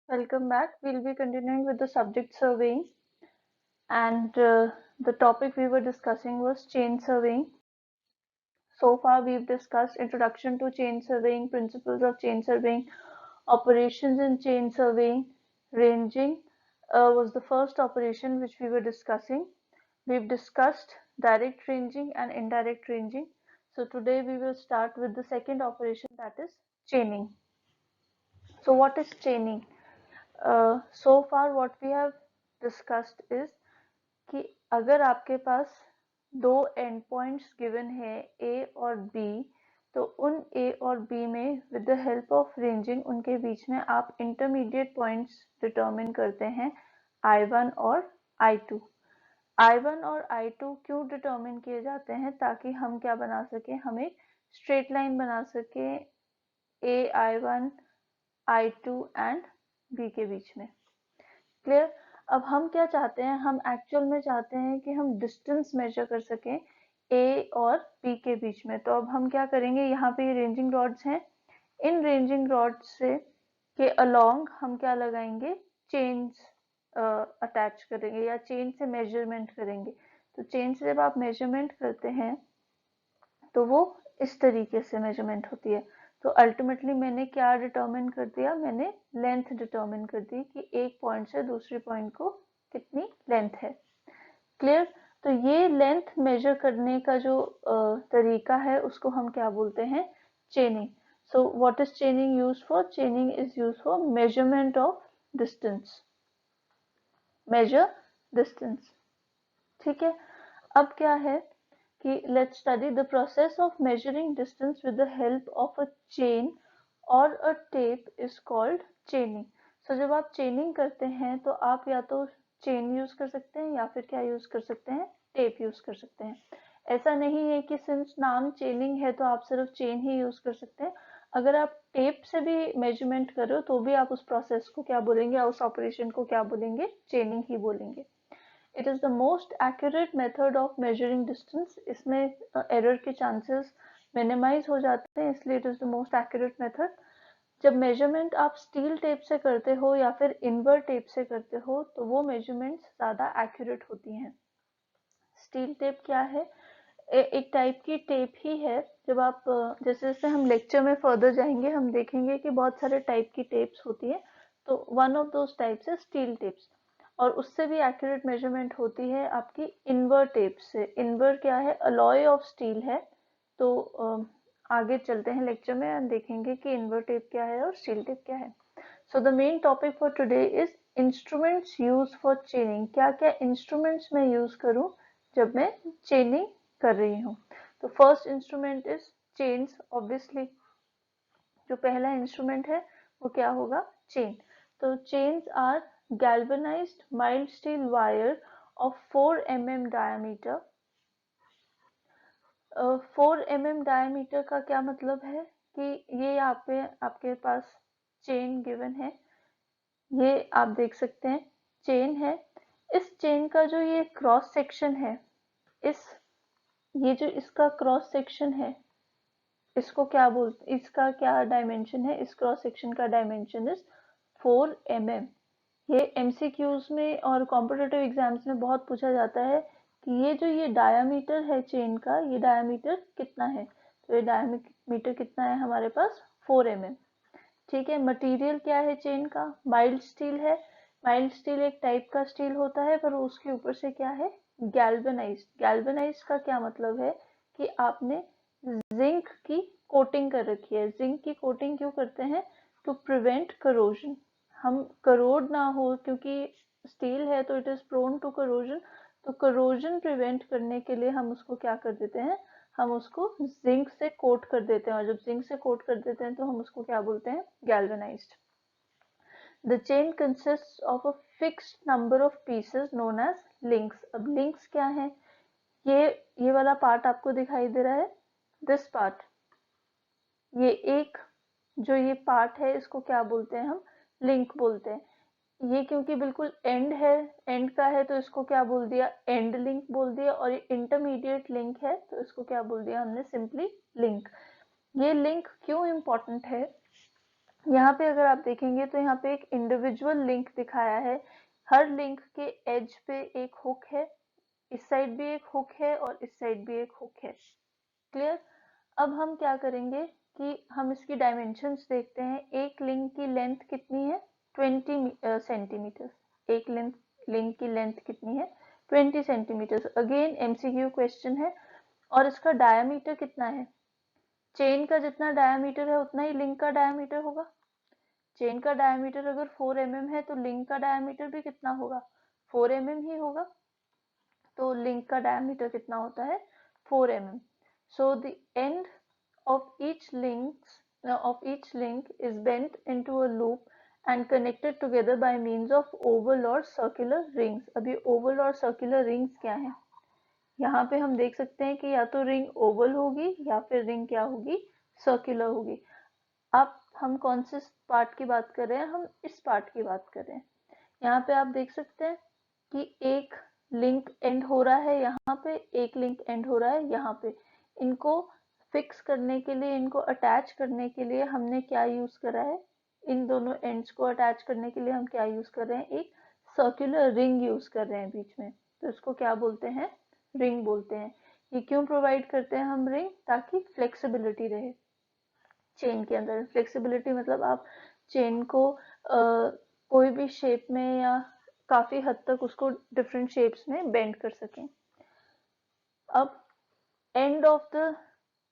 Welcome back. We'll be continuing with the subject surveying, and the topic we were discussing was chain surveying. So far, we've discussed introduction to chain surveying, principles of chain surveying, operations in chain surveying, ranging was the first operation which we were discussing. We've discussed direct ranging and indirect ranging. So today we will start with the second operation, that is chaining. So what is chaining? So far what we have discussed is कि अगर आपके पास दो and points given है ए और B, तो उन ए और B में with the help of ranging उनके बीच में आप इंटरमीडिएट पॉइंट्स डिटरमिन करते हैं I1 और I2। I1 और I2 क्यों डिटरमिन किए जाते हैं? ताकि हम क्या बना सके, हम एक स्ट्रेट लाइन बना सके ए I1 I2 एंड बी के बीच में। क्लियर? अब हम क्या चाहते हैं, हम एक्चुअल में चाहते हैं कि हम डिस्टेंस मेजर कर सकें ए और बी के बीच में। तो अब हम क्या करेंगे, यहाँ पे रेंजिंग रॉड्स हैं, इन रेंजिंग रॉड्स से के अलोंग हम क्या लगाएंगे, चेन्स अटैच करेंगे या चेन से मेजरमेंट करेंगे। तो चेन से जब आप मेजरमेंट करते हैं तो वो इस तरीके से मेजरमेंट होती है। तो अल्टीमेटली मैंने क्या डिटरमिन कर दिया, मैंने लेंथ डिटरमिन कर दी कि एक पॉइंट से दूसरे पॉइंट को कितनी लेंथ है। क्लियर? तो ये लेंथ मेजर करने का जो तरीका है उसको हम क्या बोलते हैं, चेनिंग। So what is चेनिंग use for? चेनिंग is use for measurement of distance, major distance. ठीक है, अब क्या है कि let's study the process of measuring distance with the help of a chain or a tape is called chaining। So जब आप chaining करते हैं तो आप या तो chain यूज कर सकते हैं या फिर क्या यूज कर सकते हैं, tape यूज कर सकते हैं। ऐसा नहीं है कि सिंस नाम chaining है तो आप सिर्फ chain ही यूज कर सकते हैं। अगर आप टेप से भी मेजरमेंट कर रहे हो तो भी आप उस प्रोसेस को क्या बोलेंगे, उस ऑपरेशन को क्या बोलेंगे, चेनिंग ही बोलेंगे। It is the most accurate method of measuring distance. इसमें एरर के चांसेस मिनिमाइज हो जाते हैं, इसलिए it is the most accurate method. जब मेजरमेंट आप स्टील टेप से करते हो या फिर इनवर टेप से करते हो तो वो मेजरमेंट्स ज़्यादा एक्यूरेट होती हैं। स्टील टेप क्या है, एक टाइप की टेप ही है। जब आप जैसे जैसे हम लेक्चर में फर्दर जाएंगे हम देखेंगे कि बहुत सारे टाइप की टेप्स होती है। तो वन ऑफ दोज टाइप्स है स्टील टेप्स, और उससे भी एक्यूरेट मेजरमेंट होती है आपकी इनवर टेप से। इनवर क्या है, अलॉय ऑफ स्टील है। तो आगे चलते हैं लेक्चर में हम देखेंगे कि इनवर टेप क्या है और स्टील टेप क्या है। So the main topic for today is instruments use for चेनिंग। क्या क्या इंस्ट्रूमेंट्स मैं यूज करूं जब मैं चेनिंग कर रही हूँ। तो first instrument is chains obviously. जो पहला इंस्ट्रूमेंट है वो क्या होगा, चेन। तो chains are galvanized mild steel wire of 4 mm diameter। 4 mm diameter का क्या मतलब है कि ये यहाँ पे आपके पास चेन गिवन है, ये आप देख सकते हैं चेन है। इस चेन का जो ये क्रॉस सेक्शन है, इस ये जो इसका क्रॉस सेक्शन है इसको क्या बोलते, इसका क्या डायमेंशन है, इस क्रॉस सेक्शन का डायमेंशन इज 4 mm। ये एमसीक्यूज में और कॉम्पिटिटिव एग्जाम्स में बहुत पूछा जाता है कि ये डायामीटर है चेन का, ये डायामीटर कितना है। तो ये डायामीटर कितना है हमारे पास, 4 mm। ठीक है, मटेरियल क्या है चेन का, माइल्ड स्टील है। माइल्ड स्टील एक टाइप का स्टील होता है पर उसके ऊपर से क्या है, गैल्वेनाइज्ड। गैल्वेनाइज्ड का क्या मतलब है कि आपने जिंक की कोटिंग कर रखी है। जिंक की कोटिंग क्यों करते हैं, टू प्रिवेंट करोजन। हम करोड ना हो, क्योंकि स्टील है तो it is prone to corrosion. तो करोजन प्रिवेंट करने के लिए हम उसको क्या कर देते हैं, हम उसको जिंक से कोट कर देते हैं। और जब जिंक से कोट कर देते हैं तो हम उसको क्या बोलते हैं, galvanized. The chain consist of a fixed number of pieces known as links. अब लिंक्स क्या है, ये वाला पार्ट आपको दिखाई दे रहा है, दिस पार्ट, ये एक जो ये पार्ट है इसको क्या बोलते हैं, हम लिंक बोलते हैं। ये क्योंकि बिल्कुल एंड है, एंड का है, तो इसको क्या बोल दिया, एंड लिंक बोल दिया। और ये इंटरमीडिएट लिंक है तो इसको क्या बोल दिया हमने, सिंपली लिंक। ये लिंक क्यों इम्पोर्टेंट है, यहाँ पे अगर आप देखेंगे तो यहाँ पे एक इंडिविजुअल लिंक दिखाया है, हर लिंक के एज पे एक हुक है, इस साइड भी एक हुक है और इस साइड भी एक हुक है। क्लियर। अब हम क्या करेंगे कि हम इसकी डायमेंशंस देखते हैं। एक लिंक की लेंथ कितनी है, 20 सेंटीमीटर। एक लिंक की लेंथ कितनी है, 20 सेंटीमीटर। अगेन एमसीक्यू क्वेश्चन है। और इसका डायामीटर कितना है, चेन का जितना डायामीटर है उतना ही लिंक का डायामीटर होगा। चेन का डायमीटर अगर 4 mm है तो लिंक का डायमीटर भी कितना होगा, 4 mm ही होगा। तो लिंक का डायमीटर कितना होता है, 4 mm। So the end of each link is bent into a loop and connected together by means of oval or circular rings। अभी oval और circular rings क्या है, यहाँ पे हम देख सकते हैं कि या तो रिंग ओवल होगी या फिर रिंग क्या होगी, सर्कुलर होगी। अब हम कौन से पार्ट की बात कर रहे हैं, हम इस पार्ट की बात कर रहे हैं। यहाँ पे आप देख सकते हैं कि एक लिंक एंड हो रहा है यहाँ पे, एक लिंक एंड हो रहा है यहाँ पे। इनको फिक्स करने के लिए, इनको अटैच करने के लिए हमने क्या यूज करा है, इन दोनों एंड्स को अटैच करने के लिए हम क्या यूज कर रहे हैं, एक सर्कुलर रिंग यूज कर रहे हैं बीच में। तो इसको क्या बोलते हैं, रिंग बोलते हैं। ये क्यों प्रोवाइड करते हैं हम रिंग, ताकि फ्लेक्सिबिलिटी रहे चेन के अंदर। फ्लेक्सिबिलिटी मतलब आप चेन को कोई भी शेप में या काफी हद तक उसको डिफरेंट शेप्स में बेंड कर सकें। अब end of the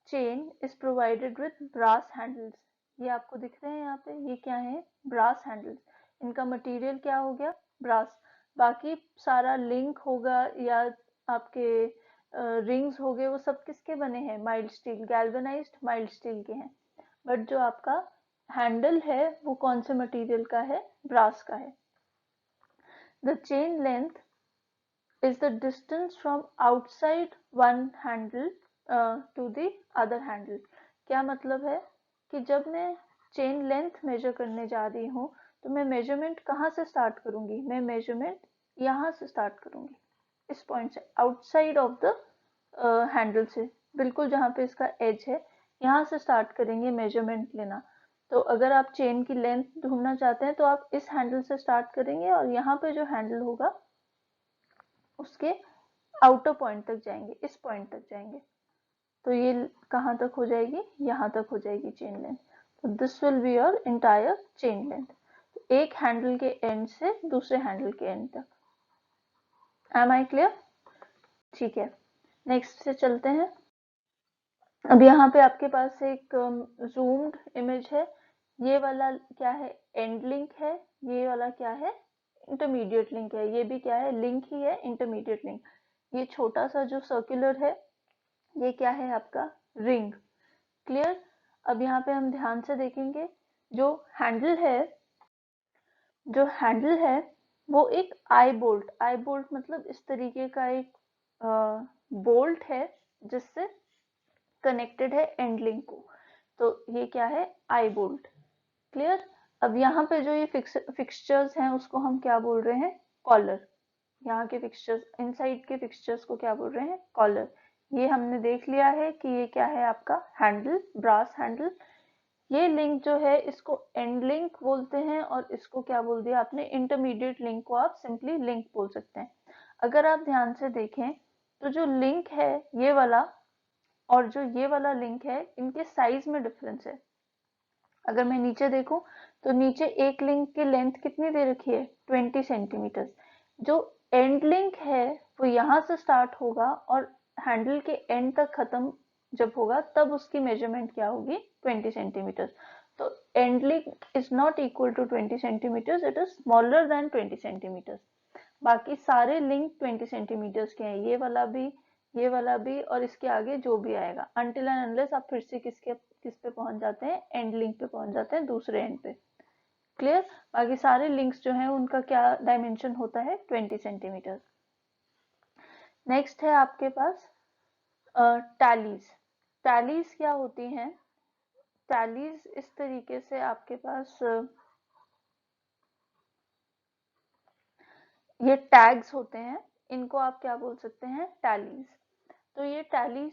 chain is provided with brass handles. ये आपको दिख रहे हैं यहाँ पे, ये क्या है, ब्रास हैंडल्स। इनका मटेरियल क्या हो गया, ब्रास। बाकी सारा लिंक होगा या आपके रिंग्स हो गए, वो सब किसके बने हैं, mild steel, galvanized mild steel के हैं। बट जो आपका हैंडल है वो कौन से मटेरियल का है, ब्रास का है। The chain length is the distance from outside one handle to the other handle। क्या मतलब है कि जब मैं चेन लेंथ मेजर करने जा रही हूँ तो मैं मेजरमेंट कहाँ से स्टार्ट करूंगी, मैं मेजरमेंट यहाँ से स्टार्ट करूंगी, इस पॉइंट से, आउटसाइड ऑफ द हैंडल से, बिल्कुल जहाँ पे इसका एज है यहाँ से स्टार्ट करेंगे मेजरमेंट लेना। तो अगर आप चेन की लेंथ ढूंढना चाहते हैं तो आप इस हैंडल से स्टार्ट करेंगे और यहाँ पे जो हैंडल होगा उसके आउटर पॉइंट तक जाएंगे, इस पॉइंट तक जाएंगे। तो ये कहाँ तक हो जाएगी, यहाँ तक हो जाएगी चेन लेंथ। तो this will be your entire chain length, एक हैंडल के एंड से दूसरे हैंडल के एंड तक। एम आई क्लियर, ठीक है। नेक्स्ट से चलते हैं। अब यहाँ पे आपके पास एक जूम्ड इमेज है। ये वाला क्या है, एंड लिंक है, ये वाला क्या है, इंटरमीडिएट लिंक है। ये भी क्या है, लिंक ही है, इंटरमीडिएट लिंक। ये छोटा सा जो सर्कुलर है ये क्या है आपका, रिंग। क्लियर। अब यहाँ पे हम ध्यान से देखेंगे, जो हैंडल है, जो हैंडल है वो एक आई बोल्ट मतलब इस तरीके का एक बोल्ट है जिससे कनेक्टेड है एंड लिंक को। तो ये क्या है, आई बोल्ट। क्लियर। अब यहाँ पे जो ये फिक्सचर्स हैं उसको हम क्या बोल रहे हैं, कॉलर। यहाँ के फिक्सचर्स, इनसाइड के फिक्सचर्स को क्या बोल रहे हैं, कॉलर। ये हमने देख लिया है कि ये क्या है आपका हैंडल, ब्रास हैंडल। ये लिंक जो है इसको एंड लिंक बोलते हैं और इसको क्या बोल दिया आपने, इंटरमीडिएट लिंक को आप सिंपली लिंक बोल सकते हैं। अगर आप ध्यान से देखें तो जो लिंक है ये वाला और जो ये वाला लिंक है इनके साइज में डिफरेंस है। अगर मैं नीचे देखूं तो नीचे एक लिंक की लेंथ कितनी दे रखी है, 20 सेंटीमीटर। जो एंड लिंक है वो यहाँ से स्टार्ट होगा और हैंडल के एंड तक खत्म जब होगा तब उसकी मेजरमेंट क्या होगी, 20 सेंटीमीटर। तो end link is not equal to 20 centimetre, it is smaller than 20 centimetre. बाकी सारे लिंक 20 सेंटीमीटर के हैं, ये वाला भी, ये वाला भी और इसके आगे जो भी आएगा, अनटिल एंड अनलेस आप फिर से किस पे पहुंच जाते हैं, एंड लिंक पे पहुंच जाते हैं, दूसरे एंड पे। क्लियर। बाकी सारे लिंक्स जो हैं उनका क्या डायमेंशन होता है, 20 सेंटीमीटर। नेक्स्ट है आपके पास टैलीज। टैलीज क्या होती हैं, टैलीज इस तरीके से आपके पास ये टैग्स होते हैं, इनको आप क्या बोल सकते हैं, टैलीज। तो ये टैलीज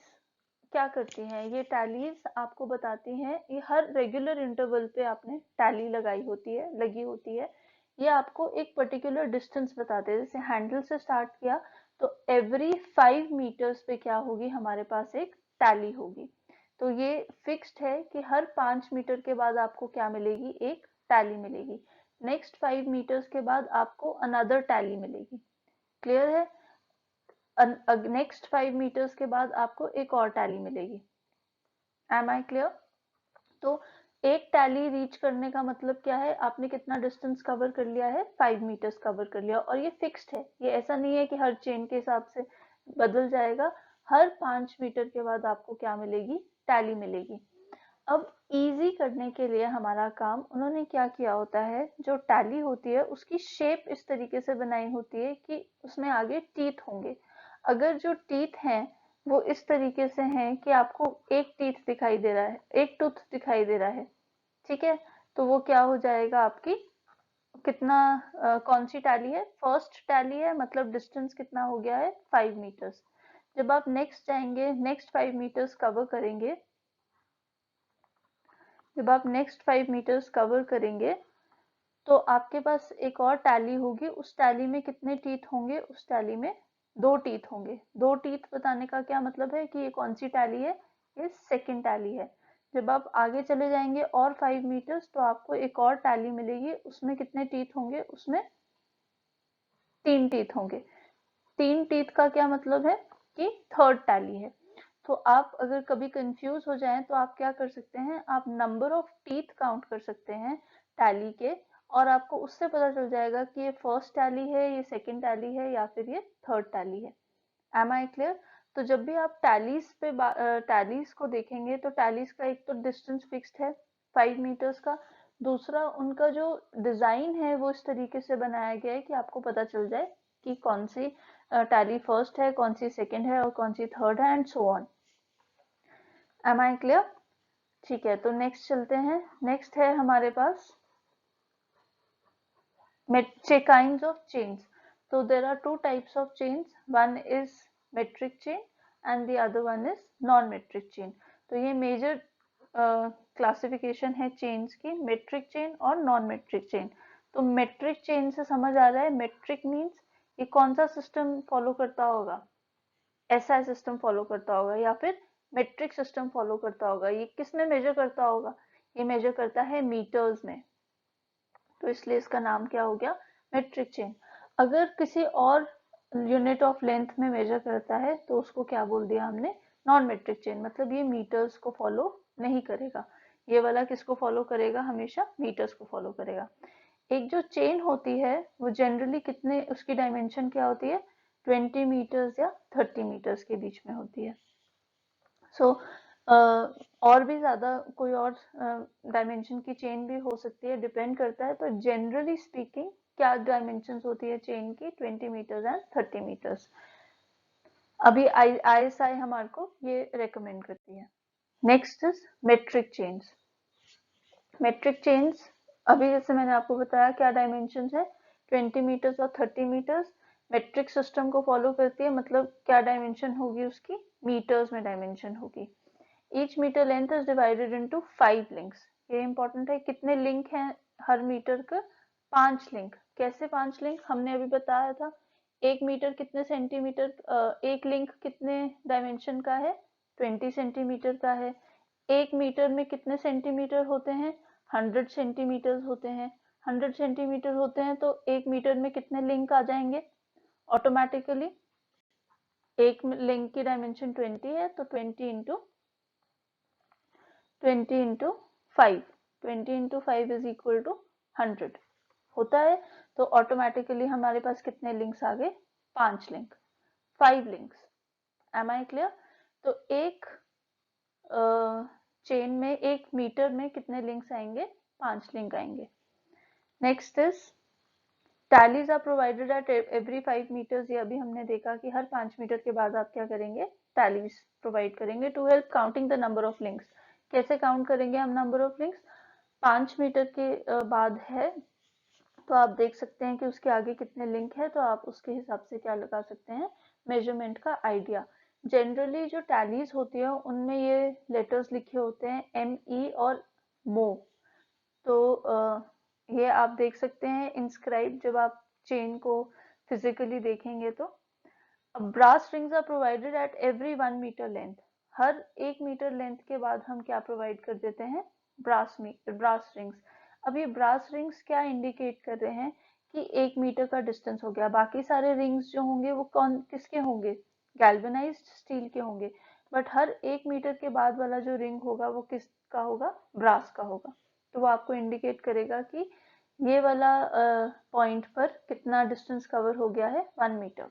क्या करती हैं, ये टैलीज आपको बताती हैं, ये हर रेगुलर इंटरवल पे आपने टैली लगी होती है। ये आपको एक पर्टिकुलर डिस्टेंस बताते हैं। जैसे हैंडल से स्टार्ट किया तो एवरी 5 मीटर्स पे क्या होगी, हमारे पास एक टैली होगी। तो ये फिक्स्ड है कि हर 5 मीटर के बाद आपको क्या मिलेगी, एक टैली मिलेगी। नेक्स्ट 5 मीटर्स के बाद आपको अनदर टैली मिलेगी। क्लियर है? नेक्स्ट 5 मीटर्स के बाद आपको एक और टैली मिलेगी। Am I clear? तो एक टैली रीच करने का मतलब क्या है, आपने कितना डिस्टेंस कवर कर लिया है, 5 मीटर्स कवर कर लिया। और ये फिक्स्ड है, ये ऐसा नहीं है कि हर चेन के हिसाब से बदल जाएगा। हर 5 मीटर के बाद आपको क्या मिलेगी, टैली मिलेगी। अब इजी करने के लिए हमारा काम उन्होंने क्या किया होता है, जो टैली होती है उसकी शेप इस तरीके से बनाई होती है कि उसमें आगे टीथ होंगे। अगर जो टीथ हैं वो इस तरीके से हैं कि आपको एक टीथ दिखाई दे रहा है, एक टूथ दिखाई दे रहा है, ठीक है, तो वो क्या हो जाएगा आपकी, कितना कौन सी टैली है, फर्स्ट टैली है, मतलब डिस्टेंस कितना हो गया है, 5 मीटर्स। जब आप नेक्स्ट जाएंगे, नेक्स्ट 5 मीटर्स कवर करेंगे, जब आप नेक्स्ट 5 मीटर्स कवर करेंगे तो आपके पास एक और टैली होगी। उस टैली में कितने टीथ होंगे, उस टैली में 2 टीथ होंगे। 2 टीथ बताने का क्या मतलब है कि ये कौन सी टैली है, ये सेकंड टैली है। जब आप आगे चले जाएंगे और 5 मीटर्स तो आपको एक और टैली मिलेगी, उसमें कितने टीथ होंगे, उसमें 3 टीथ होंगे। 3 टीथ का क्या मतलब है कि थर्ड टैली है। तो आप अगर कभी कंफ्यूज हो जाएं तो आप क्या कर सकते हैं, आप नंबर ऑफ टीथ काउंट कर सकते हैं टैली के, और आपको उससे पता चल जाएगा कि ये फर्स्ट टैली है, ये सेकंड टैली है, या फिर ये थर्ड टैली है। Am I clear? तो जब भी आप टैलीज को देखेंगे तो टैलीज का एक तो डिस्टेंस फिक्स्ड है 5 मीटर्स का, दूसरा उनका जो डिजाइन है वो इस तरीके से बनाया गया है कि आपको पता चल जाए कि कौन सी टैली फर्स्ट है, कौन सी सेकंड है और कौन सी थर्ड है, and so on. Am I clear? ठीक है, तो नेक्स्ट चलते हैं। नेक्स्ट है हमारे पास kinds of chains. So there are 2 types of chains. One is metric chain and the other one is non-metric chain. तो ये मेजर क्लासिफिकेशन है चेन्स की, मेट्रिक चेन और नॉन मेट्रिक चेन। तो मेट्रिक चेन से समझ आ रहा है, मेट्रिक मीन्स ये कौन सा सिस्टम फॉलो करता होगा, एसआई सिस्टम फॉलो करता होगा या फिर मेट्रिक सिस्टम फॉलो करता होगा। ये किस में मेजर करता होगा, ये मेजर करता है मीटर्स में, तो इसलिए इसका नाम क्या हो गया, मेट्रिक चेन। अगर किसी और यूनिट ऑफ लेंथ में मेजर करता है तो उसको क्या बोल दिया हमने, नॉन मेट्रिक चेन। मतलब ये मीटर्स को फॉलो नहीं करेगा, ये वाला किसको फॉलो करेगा, हमेशा मीटर्स को फॉलो करेगा। एक जो चेन होती है वो जनरली कितने, उसकी डायमेंशन क्या होती है, 20 मीटर्स या 30 मीटर्स के बीच में होती है। सो और भी ज्यादा कोई और डायमेंशन की चेन भी हो सकती है, डिपेंड करता है। तो जनरली स्पीकिंग क्या डायमेंशंस होती है चेन की, 20 मीटर्स एंड 30 मीटर्स। अभी ISI हमारे को ये रेकमेंड करती है। Next is metric chains. Metric chains अभी जैसे मैंने आपको बताया क्या डायमेंशंस है, 20 मीटर्स और 30 मीटर्स। मेट्रिक सिस्टम को फॉलो करती है, मतलब क्या डायमेंशन होगी उसकी, मीटर्स में डायमेंशन होगी। Each metre length is divided into 5 links. ये इंपॉर्टेंट है, कितने लिंक हैं हर मीटर का, 5 लिंक। कैसे 5 लिंक, हमने अभी बताया था, 1 मीटर कितने सेंटीमीटर, एक लिंक कितने डायमेंशन का है, 20 सेंटीमीटर का है। 1 मीटर में कितने सेंटीमीटर होते हैं, 100 सेंटीमीटर होते हैं। 100 सेंटीमीटर होते हैं तो 1 मीटर में कितने लिंक आ जाएंगे ऑटोमेटिकली, एक लिंक की डायमेंशन 20 है तो 20 into 5, 20 into 5 is equal to 100 होता है। तो ऑटोमेटिकली हमारे पास कितने लिंक्स आ गए, 5 link, 5 links. Am I clear? तो एक चेन में, 1 मीटर में कितने लिंक्स आएंगे, 5 लिंक आएंगे। Next is tallies are provided at every 5 metres. ये अभी हमने देखा कि हर 5 मीटर के बाद आप क्या करेंगे, टैलीज प्रोवाइड करेंगे to help counting the number of links. कैसे काउंट करेंगे हम नंबर ऑफ लिंक्स, 5 मीटर के बाद है तो आप देख सकते हैं कि उसके आगे कितने लिंक है, तो आप उसके हिसाब से क्या लगा सकते हैं, मेजरमेंट का आइडिया जनरली जो टैलीज होती है उनमें ये लेटर्स लिखे होते हैं ME और मो। तो ये आप देख सकते हैं इंस्क्राइब जब आप चेन को फिजिकली देखेंगे तो। Brass rings are provided at every 1 metre length. हर 1 मीटर लेंथ के बाद हम क्या प्रोवाइड कर देते हैं, ब्रास रिंग्स। अब ये ब्रास रिंग्स क्या इंडिकेट कर रहे हैं कि 1 मीटर का डिस्टेंस हो गया। बाकी सारे रिंग्स जो होंगे वो कौन किसके होंगे, गैल्वेनाइज्ड स्टील के होंगे, बट हर 1 मीटर के बाद वाला जो रिंग होगा वो किसका होगा, ब्रास का होगा। तो वो आपको इंडिकेट करेगा कि ये वाला पॉइंट पर कितना डिस्टेंस कवर हो गया है, 1 metre.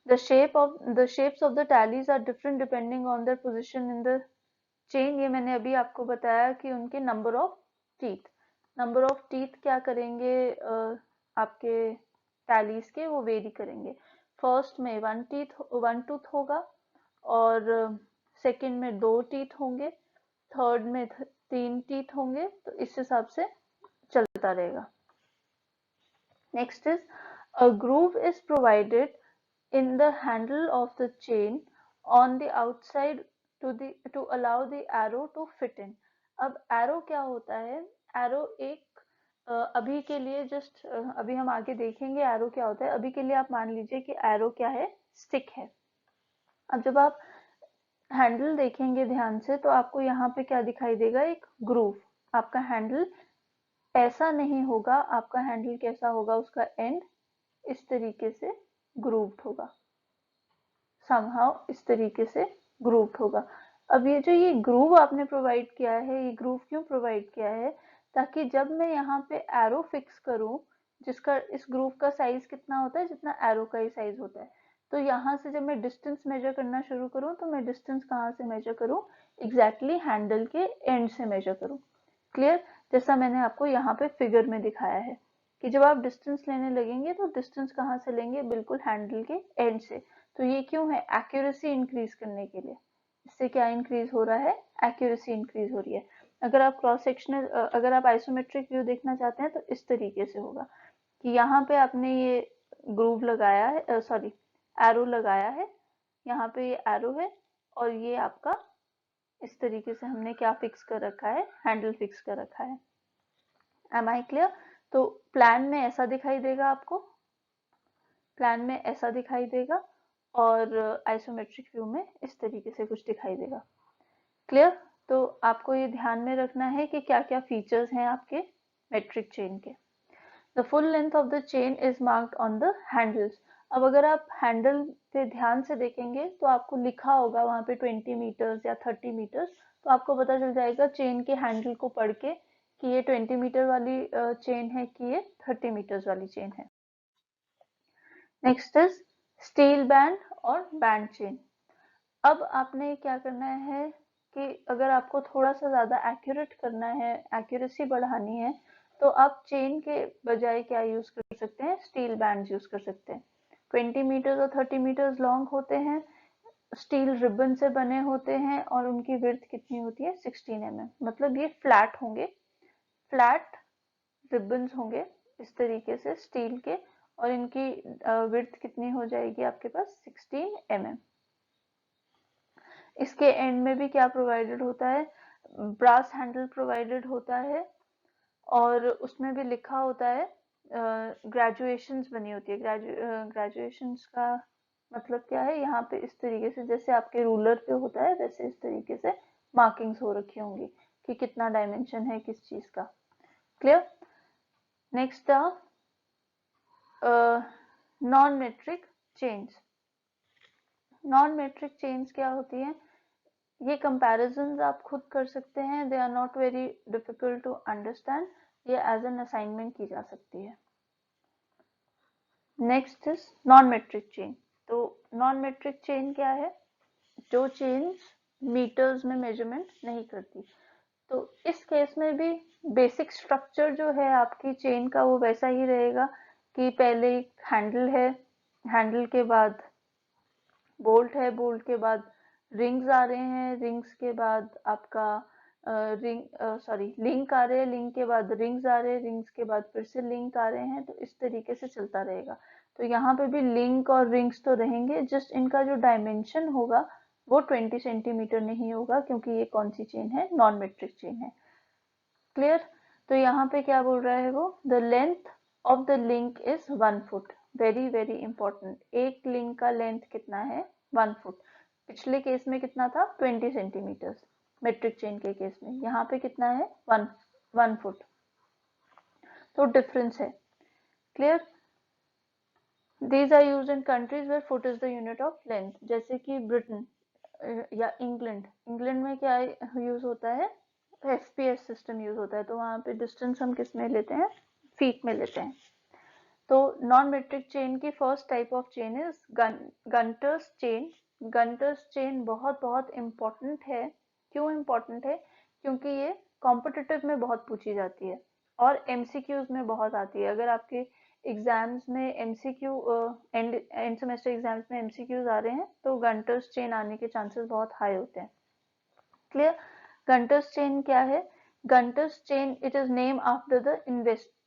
The shapes of the tallies are different depending on their position in the chain। ये मैंने अभी आपको बताया कि उनके नंबर ऑफ टीथ क्या करेंगे, आपके टैलीज के वो वेरी करेंगे। फर्स्ट में वन टूथ होगा, और सेकंड में 2 टीथ होंगे, थर्ड में 3 टीथ होंगे। तो इस हिसाब से चलता रहेगा। Next is a groove is provided in the handle of the chain on the outside to allow the arrow to fit in। अब arrow क्या होता है, arrow एक अभी के लिए जस्ट अभी हम आगे देखेंगे arrow क्या होता है। अभी के लिए आप मान लीजिए कि arrow क्या है, stick है। अब जब आप हैंडल देखेंगे ध्यान से तो आपको यहाँ पे क्या दिखाई देगा, एक ग्रूव। आपका हैंडल ऐसा नहीं होगा, आपका हैंडल कैसा होगा, उसका एंड इस तरीके से ग्रूव्ड होगा, समहाउ इस तरीके से ग्रूव होगा। अब ये जो ये ग्रूव आपने प्रोवाइड किया है, ये ग्रूव क्यों प्रोवाइड किया है, ताकि जब मैं यहाँ पे एरो फिक्स करूं, जिसका इस ग्रूव का साइज कितना होता है, जितना एरो का ही साइज होता है। तो यहाँ से जब मैं डिस्टेंस मेजर करना शुरू करूं तो मैं डिस्टेंस कहाँ से मेजर करूं, एग्जैक्टली हैंडल के एंड से मेजर करूं। क्लियर, जैसा मैंने आपको यहाँ पे फिगर में दिखाया है कि जब आप डिस्टेंस लेने लगेंगे तो डिस्टेंस कहाँ से लेंगे, बिल्कुल हैंडल के एंड से। तो ये क्यों है, एक्यूरेसी इंक्रीज करने के लिए। इससे क्या इंक्रीज हो रहा है, एक्यूरेसी इंक्रीज हो रही है। अगर आप क्रॉस सेक्शनल, अगर आप आइसोमेट्रिक व्यू देखना चाहते हैं तो इस तरीके से होगा कि यहाँ पे आपने ये ग्रूव लगाया है, सॉरी एरो लगाया है, यहाँ पे ये एरो है, और ये आपका इस तरीके से हमने क्या फिक्स कर रखा है, हैंडल फिक्स कर रखा है। Am I clear. तो प्लान में ऐसा दिखाई देगा आपको, प्लान में ऐसा दिखाई देगा, और आइसोमेट्रिक व्यू में इस तरीके से कुछ दिखाई देगा। क्लियर। तो आपको ये ध्यान में रखना है कि क्या क्या फीचर्स हैं आपके मेट्रिक चेन के। The full length of the chain is marked on the handles. अब अगर आप हैंडल पे ध्यान से देखेंगे तो आपको लिखा होगा वहां पे 20 मीटर्स या 30 मीटर्स। तो आपको पता चल जाएगा चेन के हैंडल को पढ़ के कि ये 20 मीटर वाली चेन है कि ये 30 मीटर्स वाली चेन है। नेक्स्ट इज स्टील बैंड और बैंड चेन। अब आपने क्या करना है कि अगर आपको थोड़ा सा ज्यादा एक्यूरेट करना है, एक्यूरेसी बढ़ानी है, तो आप चेन के बजाय क्या यूज कर सकते हैं, स्टील बैंड यूज कर सकते हैं। 20 मीटर्स और 30 मीटर्स लॉन्ग होते हैं, स्टील रिबन से बने होते हैं, और उनकी विड्थ कितनी होती है, 16 mm। मतलब ये फ्लैट होंगे, फ्लैट रिबन्स होंगे इस तरीके से स्टील के, और इनकी विड्थ कितनी हो जाएगी आपके पास, 16 mm। इसके एंड में भी क्या प्रोवाइडेड होता है, ब्रास हैंडल प्रोवाइडेड होता है, और उसमें भी लिखा होता है, ग्रेजुएशंस बनी होती है। ग्रेजुएशंस का मतलब क्या है, यहाँ पे इस तरीके से जैसे आपके रूलर पे होता है वैसे इस तरीके से मार्किंग्स हो रखी होंगी कि कितना डायमेंशन है किस चीज का। Clear. Next non metric chains. Non metric chains क्या होती है, ये कंपैरिजंस आप खुद कर सकते हैं, they are not very difficult to understand, ये एज एन असाइनमेंट की जा सकती है। Next is non metric chain. तो नॉन मेट्रिक चेन क्या है, जो चेन्स मीटर्स में मेजरमेंट नहीं करती। तो इस केस में भी बेसिक स्ट्रक्चर जो है आपकी चेन का वो वैसा ही रहेगा कि पहले एक हैंडल है, हैंडल के बाद बोल्ट है, बोल्ट के बाद रिंग्स आ रहे हैं, रिंग्स के बाद आपका लिंक आ रहे हैं, लिंक के बाद रिंग्स आ रहे हैं, रिंग्स के बाद फिर से लिंक आ रहे हैं, तो इस तरीके से चलता रहेगा। तो यहाँ पे भी लिंक और रिंग्स तो रहेंगे, जस्ट इनका जो डायमेंशन होगा वो 20 सेंटीमीटर नहीं होगा, क्योंकि ये कौन सी चेन है, नॉन मेट्रिक चेन है। क्लियर। तो यहाँ पे क्या बोल रहा है वो, the length of the link is 1 foot. Very very important, एक लिंक का लेंथ कितना है, 1 फुट। पिछले केस में कितना था, 20 सेंटीमीटर मेट्रिक चेन के केस में, यहाँ पे कितना है, 1 फुट। तो डिफरेंस है। Clear. These are used in countries where foot is the unit of length, जैसे कि ब्रिटेन या इंग्लैंड। इंग्लैंड में क्या यूज होता है, FPS सिस्टम यूज होता है, तो वहाँ पे डिस्टेंस हम किस में लेते हैं, फीट में लेते हैं। तो नॉन मेट्रिक चेन की first type of chain is Gunter's chain. Gunter's chain बहुत बहुत इम्पोर्टेंट है। क्यों इम्पोर्टेंट है, क्योंकि ये कॉम्पिटिटिव में बहुत पूछी जाती है और MCQs में बहुत आती है। अगर आपके एग्जाम्स में MCQ एंड सेमेस्टर एग्जाम्स में MCQs आ रहे हैं, तो गंटर्स चेन आने के चांसेस बहुत हाई होते हैं। क्लियर। गंटर्स चेन क्या है, Gunter's chain it is name after the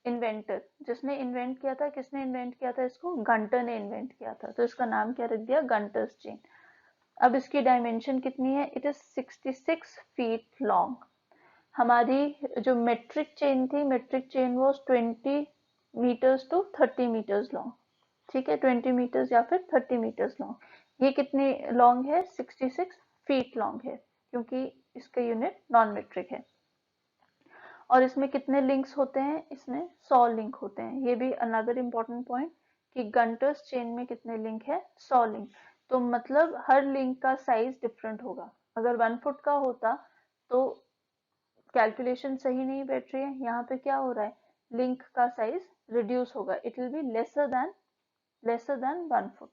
inventor. जिसने इन्वेंट किया था, किसने इन्वेंट किया था इसको, गंटर ने इन्वेंट किया था, तो इसका नाम क्या रख दिया, गंटर्स चेन। अब इसकी डायमेंशन कितनी है, इट इज 66 फीट लॉन्ग। हमारी जो मेट्रिक चेन थी, metric chain was 20 metres to 30 metres long. ठीक है, 20 मीटर्स या फिर 30 मीटर्स लॉन्ग। ये कितनी लॉन्ग है, 66 फीट लॉन्ग है, क्योंकि इसका यूनिट नॉन मेट्रिक है। और इसमें कितने लिंक्स होते हैं, इसमें 100 लिंक होते हैं। ये भी अनदर इम्पोर्टेंट पॉइंट कि गंटर्स चेन में कितने लिंक है, 100 लिंक। तो मतलब हर लिंक का साइज डिफरेंट होगा। अगर 1 फुट का होता तो कैलकुलेशन सही नहीं बैठ रही है। यहाँ पे क्या हो रहा है, लिंक का साइज रिड्यूस होगा, it will be lesser than 1 foot.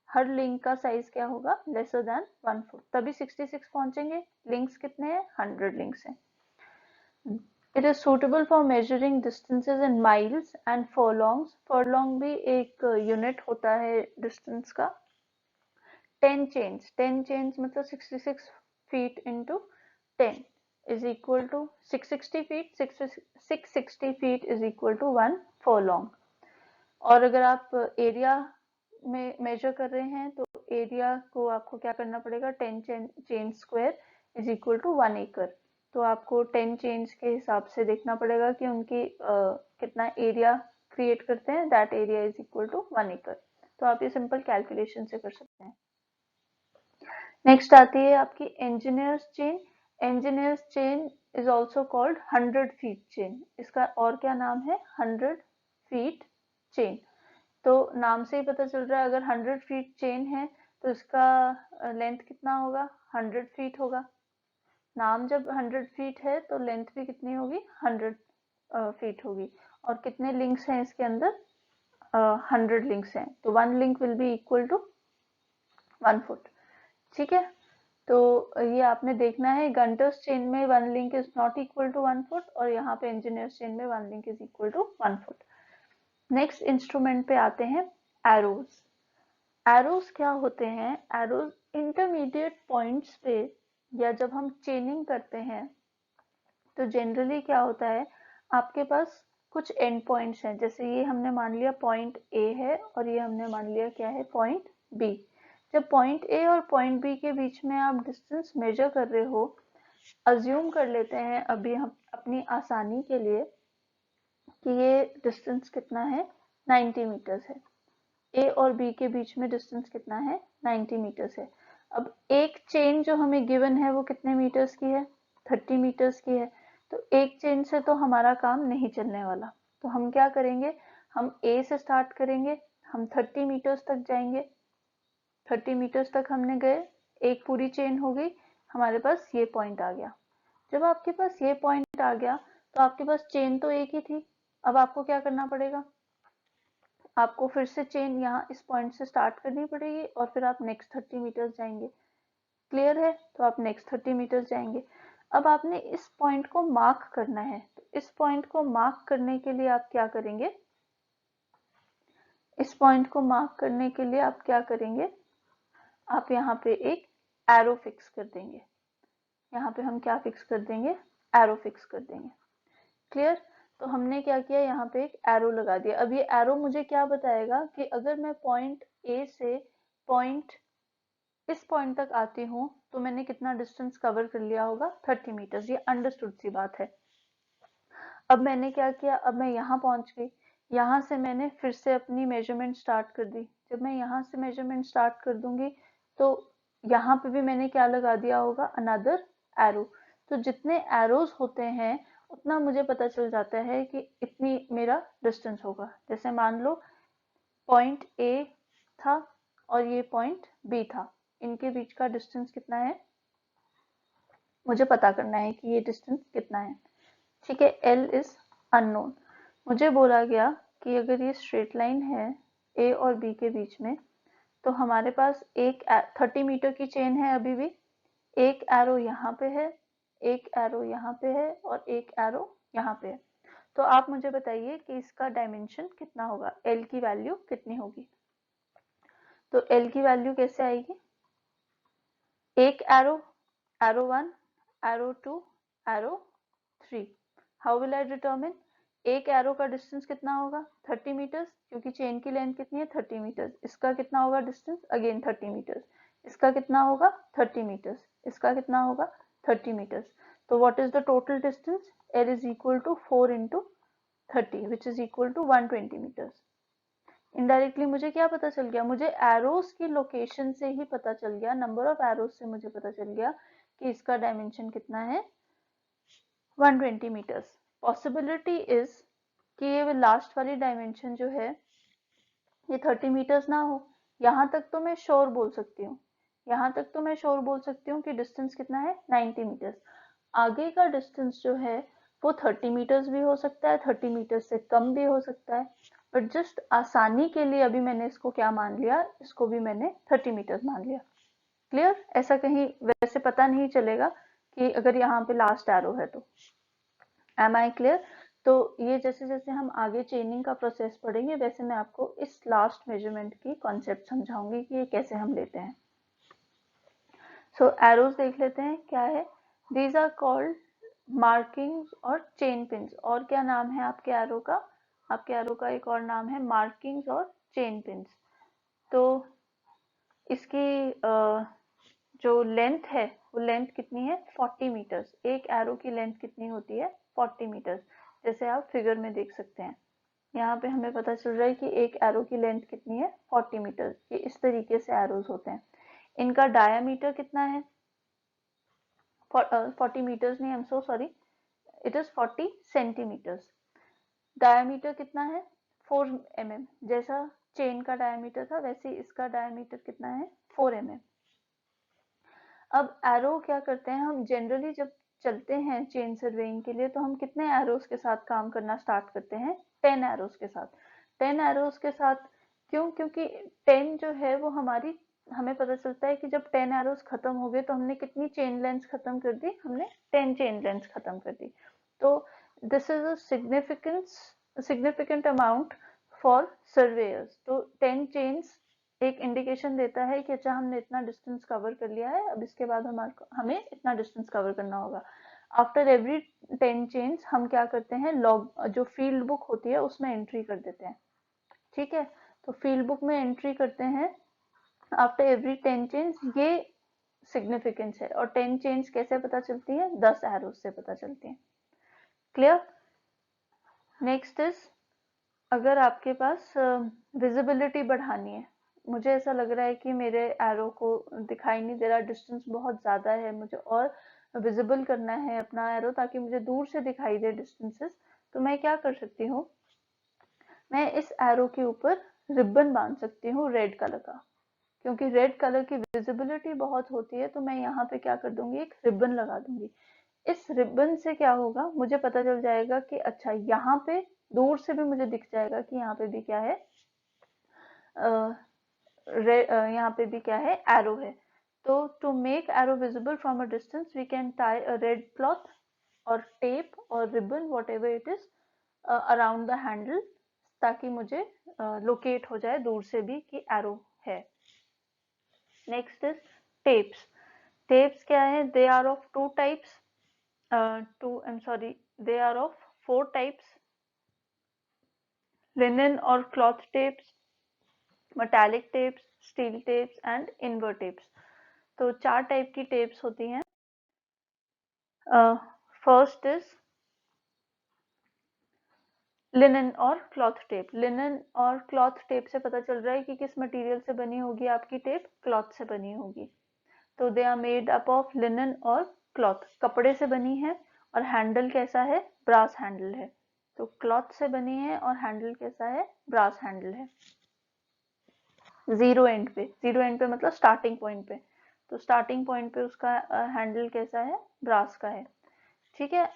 Her link का साइज क्या होगा, लेसर देन 1 फुट, तभी 66 पहुंचेंगे। लिंक्स कितने हैं, 100 लिंक्स हैं। It is suitable for measuring distances in miles and furlongs. Furlong भी एक यूनिट होता है डिस्टेंस का। 10 chains मतलब 66 feet into 10 is equal to 660 feet. 660 feet is equal to 1 furlong. और अगर आप एरिया में मेजर कर रहे हैं, तो एरिया को आपको क्या करना पड़ेगा, 10 chain square is equal to 1 एकड़। तो आपको 10 चेन्स के हिसाब से देखना पड़ेगा कि उनकी कितना एरिया क्रिएट करते हैं, that area is equal to 1 एकड़। तो आप ये सिंपल कैलकुलेशन से कर सकते हैं। नेक्स्ट आती है आपकी engineers chain. Engineers chain is also called 100 feet chain. इसका और क्या नाम है, 100 फीट चेन। तो नाम से ही पता चल रहा है, अगर 100 फीट चेन है तो इसका लेंथ कितना होगा, 100 फीट होगा। नाम जब 100 फीट है तो लेंथ भी कितनी होगी, 100 फीट होगी। और कितने लिंक्स हैं इसके अंदर, 100 लिंक्स हैं, तो 1 link will be equal to 1 foot. ठीक है, तो ये आपने देखना है, गंटर्स चेन में 1 link is not equal to 1 foot, और यहाँ पे इंजीनियर्स चेन में 1 link is equal to 1 foot. Next instrument पे आते हैं, एरोज। एरोज क्या होते हैं, एरोज इंटरमीडिएट पॉइंट्स पे या जब हम चेनिंग करते हैं तो जनरली क्या होता है, आपके पास कुछ एंड पॉइंट्स हैं। जैसे ये हमने मान लिया पॉइंट ए है, और ये हमने मान लिया क्या है, पॉइंट बी। जब पॉइंट ए और पॉइंट बी के बीच में आप डिस्टेंस मेजर कर रहे हो, अज्यूम कर लेते हैं अभी हम अपनी आसानी के लिए कि ये डिस्टेंस कितना है, 90 मीटर्स है। ए और बी के बीच में डिस्टेंस कितना है, 90 मीटर्स है। अब एक चेन जो हमें गिवन है वो कितने मीटर्स की है, 30 मीटर्स की है। तो एक चेन से तो हमारा काम नहीं चलने वाला, तो हम क्या करेंगे, हम ए से स्टार्ट करेंगे, हम 30 मीटर्स तक जाएंगे। 30 मीटर्स तक हमने गए, एक पूरी चेन हो गई, हमारे पास ये पॉइंट आ गया। जब आपके पास ये पॉइंट आ गया तो आपके पास चेन तो एक ही थी। अब आपको क्या करना पड़ेगा, आपको फिर से चेन यहाँ इस पॉइंट से स्टार्ट करनी पड़ेगी, और फिर आप नेक्स्ट 30 मीटर्स जाएंगे। क्लियर है, तो आप नेक्स्ट 30 मीटर्स जाएंगे। अब आपने इस पॉइंट को मार्क करना है, तो इस पॉइंट को मार्क करने के लिए आप क्या करेंगे, इस पॉइंट को मार्क करने के लिए आप क्या करेंगे, आप यहाँ पे एक एरो फिक्स कर देंगे। यहाँ पे हम क्या फिक्स कर देंगे, एरो फिक्स कर देंगे। क्लियर। तो हमने क्या किया, यहाँ पे एक एरो लगा दिया। अब ये एरो मुझे क्या बताएगा कि अगर मैं पॉइंट ए से पॉइंट इस पॉइंट तक आती हूँ तो मैंने कितना डिस्टेंस कवर कर लिया होगा, 30 मीटर्स। ये अंडरस्टूड सी बात है। अब मैंने क्या किया, अब मैं यहाँ पहुंच गई, यहाँ से मैंने फिर से अपनी मेजरमेंट स्टार्ट कर दी। जब मैं यहाँ से मेजरमेंट स्टार्ट कर दूंगी तो यहाँ पे भी मैंने क्या लगा दिया होगा, अनदर एरो। तो जितने एरोज होते हैं उतना मुझे पता चल जाता है कि इतनी मेरा डिस्टेंस होगा। जैसे मान लो पॉइंट ए था और ये पॉइंट बी था, इनके बीच का डिस्टेंस कितना है मुझे पता करना है कि ये डिस्टेंस कितना है। ठीक है, एल इज अननोन। मुझे बोला गया कि अगर ये स्ट्रेट लाइन है ए और बी के बीच में, तो हमारे पास एक 30 मीटर की चेन है अभी भी। एक एरो यहाँ पे है, एक एरो यहाँ पे है और एक एरो यहाँ पे है। तो आप मुझे बताइए कि इसका डायमेंशन कितना होगा, एल की वैल्यू कितनी होगी। तो एल की वैल्यू कैसे आएगी, एक arrow, arrow 1, arrow 2, arrow 3। How will I determine, एक एरो का डिस्टेंस कितना होगा, 30 मीटर्स, क्योंकि चेन की लेंथ कितनी है, 30 मीटर्स। इसका कितना होगा डिस्टेंस, अगेन 30 मीटर्स। इसका कितना होगा, 30 मीटर्स। इसका कितना होगा, 30 मीटर्स। तो what is the total distance, L is equal to 4 into 30 which is equal to 120 metres. Indirectly मुझे क्या पता चल गया, मुझे एरोस की लोकेशन से ही पता चल गया, नंबर ऑफ एरोस से मुझे पता चल गया कि इसका डायमेंशन कितना है, 120 मीटर्स। पॉसिबिलिटी इज कि ये लास्ट वाली डायमेंशन जो है ये 30 मीटर्स ना हो। यहाँ तक तो मैं श्योर बोल सकती हूँ, यहाँ तक तो मैं श्योर बोल सकती हूँ कि डिस्टेंस कितना है, 90 मीटर्स। आगे का डिस्टेंस जो है वो 30 मीटर्स भी हो सकता है, 30 मीटर्स से कम भी हो सकता है। बट जस्ट आसानी के लिए अभी मैंने इसको क्या मान लिया, इसको भी मैंने 30 मीटर्स मान लिया। क्लियर। ऐसा कहीं वैसे पता नहीं चलेगा कि अगर यहाँ पे लास्ट एरो है तो। Am I clear. तो ये जैसे जैसे हम आगे चेनिंग का प्रोसेस पढ़ेंगे वैसे मैं आपको इस लास्ट मेजरमेंट की कॉन्सेप्ट समझाऊंगी कि ये कैसे हम लेते हैं। सो एरोज देख लेते हैं क्या है। दीज आर कॉल्ड मार्किंग्स और चेन पिन्स। और क्या नाम है आपके एरो का, आपके एरो का एक और नाम है मार्किंग्स और चेन पिन्स। तो इसकी जो लेंथ है वो लेंथ कितनी है, 40 मीटर्स। एक एरो की लेंथ कितनी होती है, 40 मीटर्स। जैसे आप फिगर में देख सकते हैं, यहाँ पे हमें पता चल रहा है कि एक एरो की लेंथ कितनी है, 40 मीटर। ये इस तरीके से एरोज होते हैं। इनका डायामीटर कितना है, 40 मीटर्स नहीं, I am so sorry, it is 40 centimetres. Diameter कितना है, 4 mm। जैसा चेन का डायामीटर था वैसे इसका डायामीटर कितना है, 4 mm। अब एरो क्या करते हैं, हम जनरली जब चलते हैं चेन सर्वेइंग के लिए तो हम कितने एरोस के साथ काम करना स्टार्ट करते हैं, 10 एरोस के साथ। 10 एरोस के साथ क्यों, क्योंकि 10 जो है वो हमारी, हमें पता चलता है कि जब 10 एरोस खत्म हो गए तो हमने कितनी चेन लेंथ खत्म कर दी, हमने 10 चेन लेंथ खत्म कर दी। तो this is a significant amount for surveyor's. तो 10 चेन्स एक इंडिकेशन देता है कि अच्छा हमने इतना डिस्टेंस कवर कर लिया है, अब इसके बाद हमें इतना डिस्टेंस कवर करना होगा। आफ्टर एवरी 10 चेन्स हम क्या करते हैं, लॉग जो फील्ड बुक होती है उसमें एंट्री कर देते हैं। ठीक है, तो फील्ड बुक में एंट्री करते हैं आफ्टर एवरी 10 चेन्स। ये सिग्निफिकेंस है। और 10 चेन्स कैसे पता चलती है, 10 एरोज से पता चलती है। क्लियर। नेक्स्ट इज, अगर आपके पास विजिबिलिटी बढ़ानी है, मुझे ऐसा लग रहा है कि मेरे एरो को दिखाई नहीं दे रहा, डिस्टेंस बहुत ज़्यादा है, मुझे और विजिबल करना है अपना एरो ताकि मुझे दूर से दिखाई दे डिस्टेंसेस, तो मैं क्या कर सकती हूँ, मैं इस एरो के ऊपर रिबन बांध सकती हूँ रेड कलर का। क्योंकि रेड कलर की विजिबिलिटी बहुत होती है तो मैं यहाँ पे क्या कर दूंगी, एक रिबन लगा दूंगी। इस रिबन से क्या होगा, मुझे पता चल जाएगा कि अच्छा यहाँ पे दूर से भी मुझे दिख जाएगा कि यहाँ पे भी क्या है, यहाँ पे भी क्या है, एरो है। तो to make arrow visible from a distance we can tie a red cloth और टेप और ribbon whatever it is around the handle, ताकि मुझे लोकेट हो जाए दूर से भी कि एरो है। Next is tapes. टेप्स क्या है, they are of two types, they are of 4 types, linen और cloth tapes, metallic tapes, steel tapes and invar tapes. तो 4 टाइप की टेप्स होती हैं। फर्स्ट इज लिनन और क्लॉथ टेप। लिनन और cloth tape से पता चल रहा है कि किस मटेरियल से बनी होगी आपकी टेप, क्लॉथ से बनी होगी। तो they are made up of linen और क्लॉथ, कपड़े से बनी है, और हैंडल कैसा है, ब्रास हैंडल है। तो क्लॉथ से बनी है और हैंडल कैसा है, ब्रास हैंडल है। जीरो एंड पे मतलब स्टार्टिंग पॉइंट पे, तो स्टार्टिंग पॉइंट पे उसका हैंडल कैसा है, ब्रास का है। ठीक है,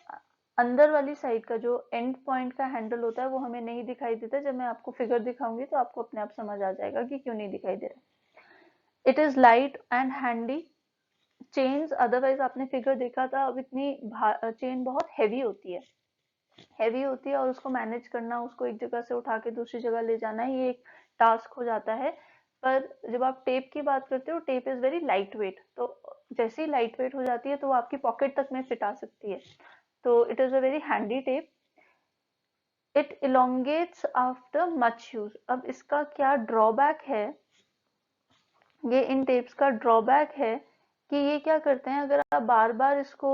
अंदर वाली साइड का जो एंड पॉइंट का हैंडल होता है वो हमें नहीं दिखाई देता। जब मैं आपको फिगर दिखाऊंगी तो आपको अपने आप समझ आ जाएगा कि क्यों नहीं दिखाई दे रहा। It is light and handy chains, otherwise आपने फिगर देखा था, अब इतनी चेन बहुत हैवी होती है और उसको मैनेज करना, उसको एक जगह से उठा के दूसरी जगह ले जाना, ये एक टास्क हो जाता है। पर जब आप टेप की बात करते हो, tape is very light weight, तो जैसे ही लाइट वेट हो जाती है तो वो आपकी पॉकेट तक में फिट आ सकती है। तो it is a very handy tape. It elongates after much use. अब इसका क्या ड्रॉबैक है, ये इन टेप्स का ड्रॉबैक है कि ये क्या करते हैं, अगर आप बार बार इसको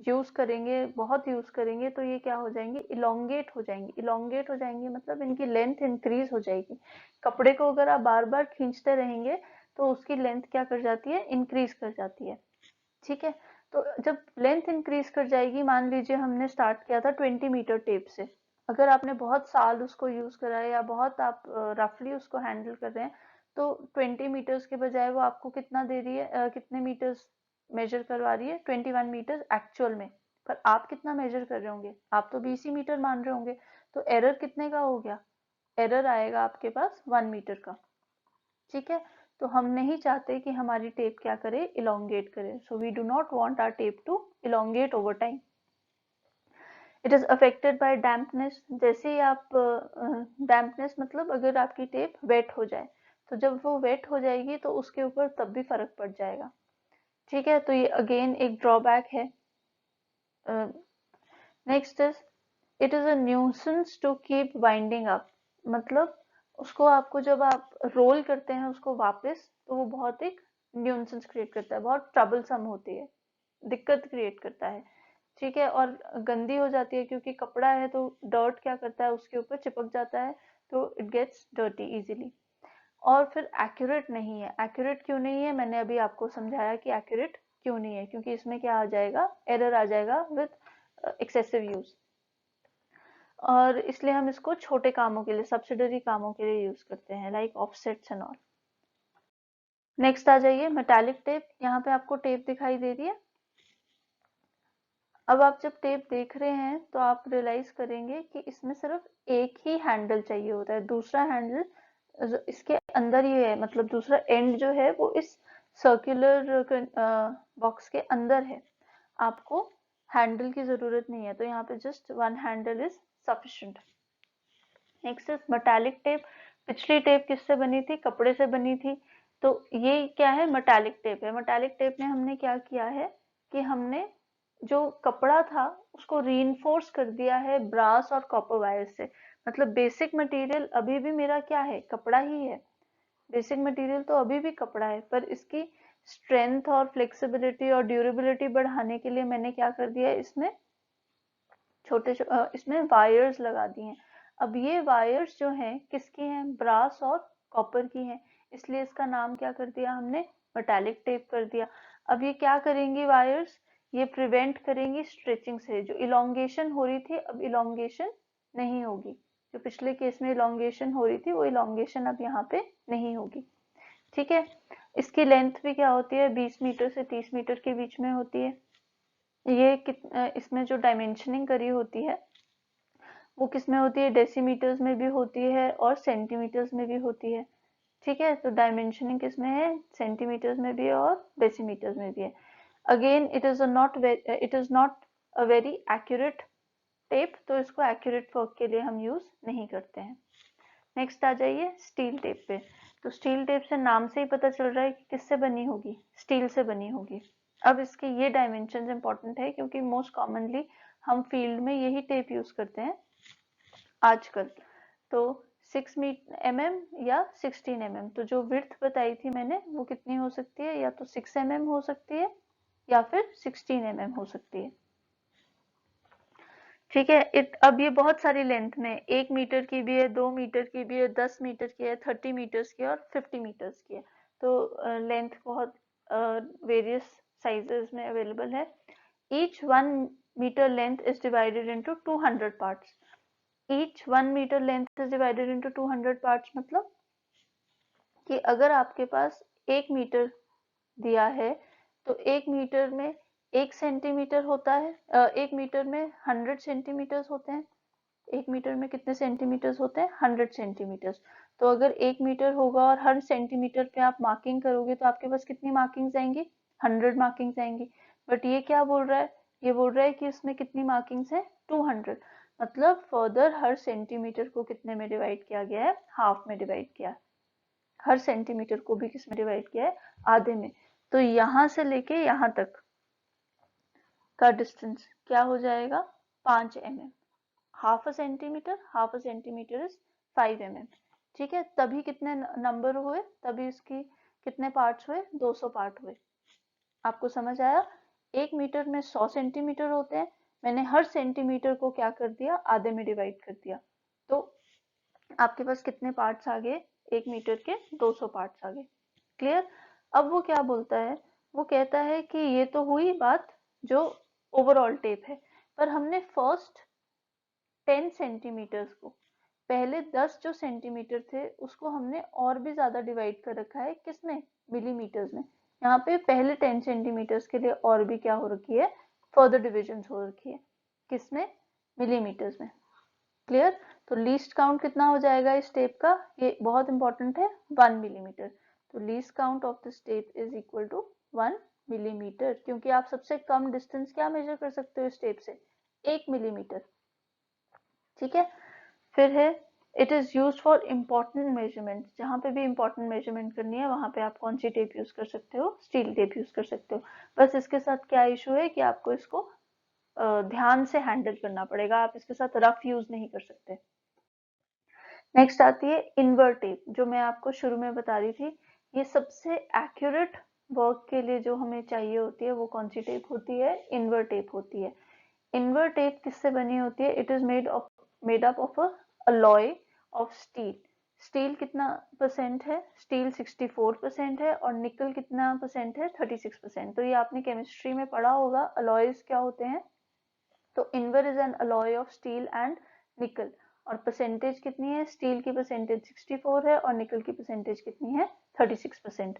यूज करेंगे, बहुत यूज करेंगे, तो ये क्या हो जाएंगे, इलोंगेट हो जाएंगे। इलोंगेट हो जाएंगे मतलब इनकी लेंथ इंक्रीज हो जाएगी। कपड़े को अगर आप बार बार खींचते रहेंगे तो उसकी लेंथ क्या कर जाती है, इंक्रीज कर जाती है। ठीक है, तो जब लेंथ इंक्रीज कर जाएगी, मान लीजिए हमने स्टार्ट किया था 20 मीटर टेप से, अगर आपने बहुत साल उसको यूज करा है या बहुत आप रफली उसको हैंडल कर रहे हैं, तो 20 मीटर्स के बजाय वो आपको कितना दे रही है, कितने मीटर्स मेजर करवा रही है, 21 मीटर्स एक्चुअल में। पर आप कितना मेजर कर रहे होंगे, आप तो 20 ही मीटर मान रहे होंगे, तो एरर कितने का हो गया, एरर आएगा आपके पास 1 मीटर का। ठीक है, तो हम नहीं चाहते कि हमारी टेप क्या करे, इलोंगेट करे। So we do not want our tape to elongate over time. It is affected by dampness. जैसे ही आप डैम्पनेस मतलब अगर आपकी टेप वेट हो जाए, तो जब वो वेट हो जाएगी तो उसके ऊपर तब भी फर्क पड़ जाएगा। ठीक है, तो ये अगेन एक ड्रॉबैक है। Next is it is a nuisance to keep winding up. मतलब उसको आपको जब आप रोल करते हैं उसको वापस, तो वो बहुत एक न्यूसेंस क्रिएट करता है, बहुत ट्रबलसम होती है, दिक्कत क्रिएट करता है। ठीक है, और गंदी हो जाती है क्योंकि कपड़ा है, तो डर्ट क्या करता है, उसके ऊपर चिपक जाता है, तो इट गेट्स डर्टी इजीली। और फिर एक्यूरेट नहीं है। एक्यूरेट क्यों नहीं है, मैंने अभी आपको समझाया कि एक्यूरेट क्यों नहीं है, क्योंकि इसमें क्या आ जाएगा, एरर आ जाएगा विद एक्सेसिव यूज। और इसलिए हम इसको छोटे कामों के लिए, सब्सिडरी कामों के लिए यूज करते हैं, like offsets and all. Next आ जाइए मेटालिक टेप। यहाँ पे आपको टेप दिखाई दे रही है। अब आप जब टेप देख रहे हैं तो आप रियलाइज करेंगे कि इसमें सिर्फ एक ही हैंडल चाहिए होता है, दूसरा हैंडल इसके अंदर ही है, मतलब दूसरा एंड जो है वो इस सर्कुलर बॉक्स के अंदर है। आपको हैंडल की जरूरत नहीं है, तो यहाँ पे just one handle is sufficient. Next is metallic tape. पिछली टेप किससे बनी थी, कपड़े से बनी थी। तो ये क्या है, मेटालिक टेप है। मेटालिक टेप में हमने क्या किया है कि हमने जो कपड़ा था उसको रीइंफोर्स कर दिया है ब्रास और कॉपर वायर से। मतलब बेसिक मटेरियल अभी भी मेरा क्या है, कपड़ा ही है। बेसिक मटेरियल तो अभी भी कपड़ा है, पर इसकी स्ट्रेंथ और फ्लेक्सिबिलिटी और ड्यूरेबिलिटी बढ़ाने के लिए मैंने क्या कर दिया है, इसमें इसमें वायर्स लगा दिए हैं। अब ये वायर्स जो हैं किसकी हैं, ब्रास और कॉपर की हैं, इसलिए इसका नाम क्या कर दिया हमने, मेटालिक टेप कर दिया। अब ये क्या करेंगी वायर्स, ये प्रिवेंट करेंगी स्ट्रेचिंग से। जो इलोंगेशन हो रही थी अब इलोंगेशन नहीं होगी, जो पिछले केस में इलोंगेशन हो रही थी वो इलोंगेशन अब यहाँ पे नहीं होगी। ठीक है, इसकी लेंथ भी क्या होती है, 20 मीटर से 30 मीटर के बीच में होती है। ये इसमें जो डायमेंशनिंग करी होती है वो किस में होती है, डेसीमीटर्स में भी होती है और सेंटीमीटर्स में भी होती है। ठीक है, तो डायमेंशनिंग किस में है, सेंटीमीटर्स में भी है और डेसीमीटर्स में भी है। Again it is not a very accurate tape, तो इसको एक्यूरेट वर्क के लिए हम यूज नहीं करते हैं। नेक्स्ट आ जाइए स्टील टेप पे। तो स्टील टेप से नाम से ही पता चल रहा है कि किससे बनी होगी, स्टील से बनी होगी। अब इसके ये डायमेंशन इंपॉर्टेंट है क्योंकि मोस्ट कॉमनली हम फील्ड में यही टेप यूज करते हैं आजकल। तो 6 mm या 16 mm, तो जो विड्थ बताई थी मैंने वो कितनी हो सकती है, या तो 6 mm हो सकती है या फिर 16 mm हो सकती है। ठीक है। अब ये बहुत सारी लेंथ में, 1 मीटर की भी है, 2 मीटर की भी है, 10 मीटर की है, 30 मीटर्स की है और 50 मीटर्स की है। तो लेंथ बहुत वेरियस साइजेस में अवेलेबल है। Each 1 metre length is divided into 200 parts. Each 1 metre length is divided into 200 parts, मतलब कि अगर आपके पास 1 मीटर दिया है तो 1 मीटर में 1 सेंटीमीटर होता है, 1 मीटर में 100 सेंटीमीटर्स होते हैं। 1 मीटर में कितने सेंटीमीटर्स होते हैं, 100 सेंटीमीटर्स। तो अगर 1 मीटर होगा और हर सेंटीमीटर पे आप मार्किंग करोगे तो आपके पास कितनी मार्किंग्स आएंगी, 100 मार्किंग्स आएंगी। बट ये क्या बोल रहा है, ये बोल रहा है कि इसमें कितनी मार्किंग्स है, 200। मतलब फर्दर हर सेंटीमीटर को कितने में डिवाइड किया गया है, हाफ में डिवाइड किया। हर सेंटीमीटर को भी किस में डिवाइड किया है, आधे में। तो यहां से लेके यहां तक का डिस्टेंस क्या हो जाएगा, 5 mm। Half a centimetre is 5 mm। ठीक है। तभी कितने नंबर हुए, तभी इसकी कितने पार्ट्स हुए, 200 पार्ट हुए। आपको समझ आया। 1 मीटर में 100 सेंटीमीटर होते हैं, मैंने हर सेंटीमीटर को क्या कर दिया, आधे में डिवाइड कर दिया। तो आपके पास कितने पार्ट्स आ गए, 1 मीटर के 200 पार्ट्स आ गए। क्लियर। अब वो क्या बोलता है, वो कहता है कि ये तो हुई बात जो ओवरऑल टेप है, पर हमने फर्स्ट 10 सेंटीमीटर्स को, पहले 10 जो सेंटीमीटर थे उसको हमने और भी ज्यादा डिवाइड कर रखा है, किसमें, मिलीमीटर्स में। यहाँ पे पहले 10 सेंटीमीटर्स के लिए और भी क्या हो रखी है, फर्दर डिविजन हो रखी है, किसमें, मिलीमीटर्स में। क्लियर। तो लीस्ट काउंट कितना हो जाएगा इस टेप का, ये बहुत इंपॉर्टेंट है, 1 मिलीमीटर। तो least count of this tape is equal to 1 millimetre, क्योंकि आप सबसे कम डिस्टेंस क्या मेजर कर सकते हो इस टेप से, 1 मिलीमीटर। ठीक है। फिर है it is use for important measurement. जहां पे भी इम्पोर्टेंट मेजरमेंट करनी है वहां पे आप कौन सी टेप यूज कर सकते हो, स्टील टेप यूज कर सकते हो। बस इसके साथ क्या इशू है कि आपको इसको ध्यान से हैंडल करना पड़ेगा, आप इसके साथ रफ यूज नहीं कर सकते। नेक्स्ट आती है इनवर्ट टेप, जो मैं आपको शुरू में बता रही थी। ये सबसे एक्यूरेट वर्क के लिए जो हमें चाहिए होती है वो कौन सी टेप होती है, इनवर्ट टेप होती है। इनवर्ट टेप किससे बनी होती है, it is made up of a alloy of steel. Steel कितना परसेंट है, स्टील 64% है और निकल कितना परसेंट है, 36%। तो ये आपने केमिस्ट्री में पढ़ा होगा, अलॉयज क्या होते हैं। तो invar is an alloy of steel and nickel, और परसेंटेज कितनी है, स्टील की परसेंटेज 64 है और निकल की परसेंटेज कितनी है, 36%।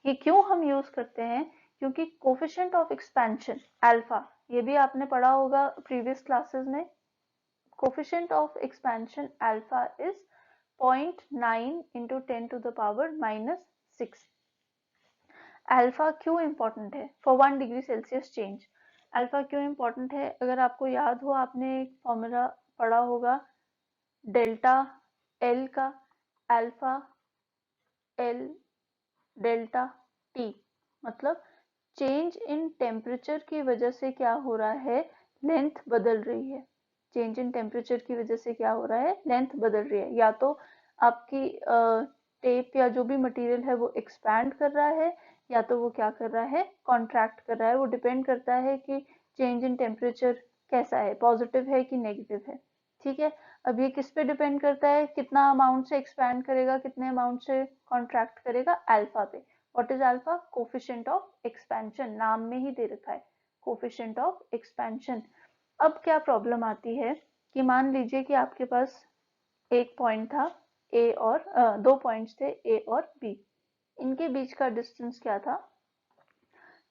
ये क्यों हम यूज करते हैं, क्योंकि कोफिशिएंट ऑफ एक्सपेंशन अल्फा, ये भी आपने पढ़ा होगा प्रीवियस क्लासेस में। Coefficient of expansion alpha is 0.9 into 10 to the power -6। Alpha क्यों इंपॉर्टेंट है, for 1 degree Celsius change. Alpha क्यों इंपॉर्टेंट है, अगर आपको याद हो, आपने एक फॉर्मूला पढ़ा होगा डेल्टा एल का, अल्फा एल डेल्टा टी, मतलब चेंज इन टेम्परेचर की वजह से क्या हो रहा है, लेंथ बदल रही है। चेंज इन टेम्परेचर की वजह से क्या हो रहा है, लेंथ बदल रही है। या तो आपकी टेप या जो भी मटेरियल है वो एक्सपैंड कर रहा है, या तो वो क्या कर रहा है, कॉन्ट्रैक्ट कर रहा है। वो डिपेंड करता है कि चेंज इन टेम्परेचर कैसा है, पॉजिटिव है कि नेगेटिव है। ठीक है। अब ये किस पे डिपेंड करता है, कितना अमाउंट से एक्सपैंड करेगा, कितने अमाउंट से कॉन्ट्रैक्ट करेगा, अल्फा पे। What is alpha, coefficient of expansion, नाम में ही दे रखा है, कोफिशिएंट ऑफ एक्सपेंशन। अब क्या प्रॉब्लम आती है कि मान लीजिए कि आपके पास एक पॉइंट था ए और दो पॉइंट्स थे ए और बी, इनके बीच का डिस्टेंस क्या था,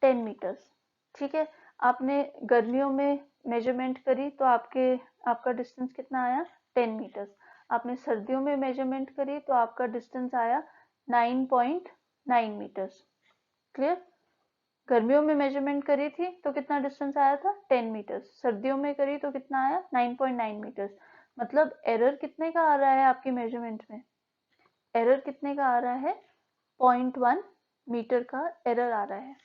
10 मीटर्स। ठीक है। आपने गर्मियों में मेजरमेंट करी तो आपका डिस्टेंस कितना आया, 10 मीटर्स। आपने सर्दियों में मेजरमेंट करी तो आपका डिस्टेंस आया 9.9 मीटर्स। क्लियर। गर्मियों में मेजरमेंट करी थी तो कितना डिस्टेंस आया था, 10 मीटर्स। सर्दियों में करी तो कितना आया, 9.9 मीटर्स। मतलब एरर कितने का आ रहा है आपकी मेजरमेंट में, एरर कितने का आ रहा है, 0.1 मीटर का एरर आ रहा है।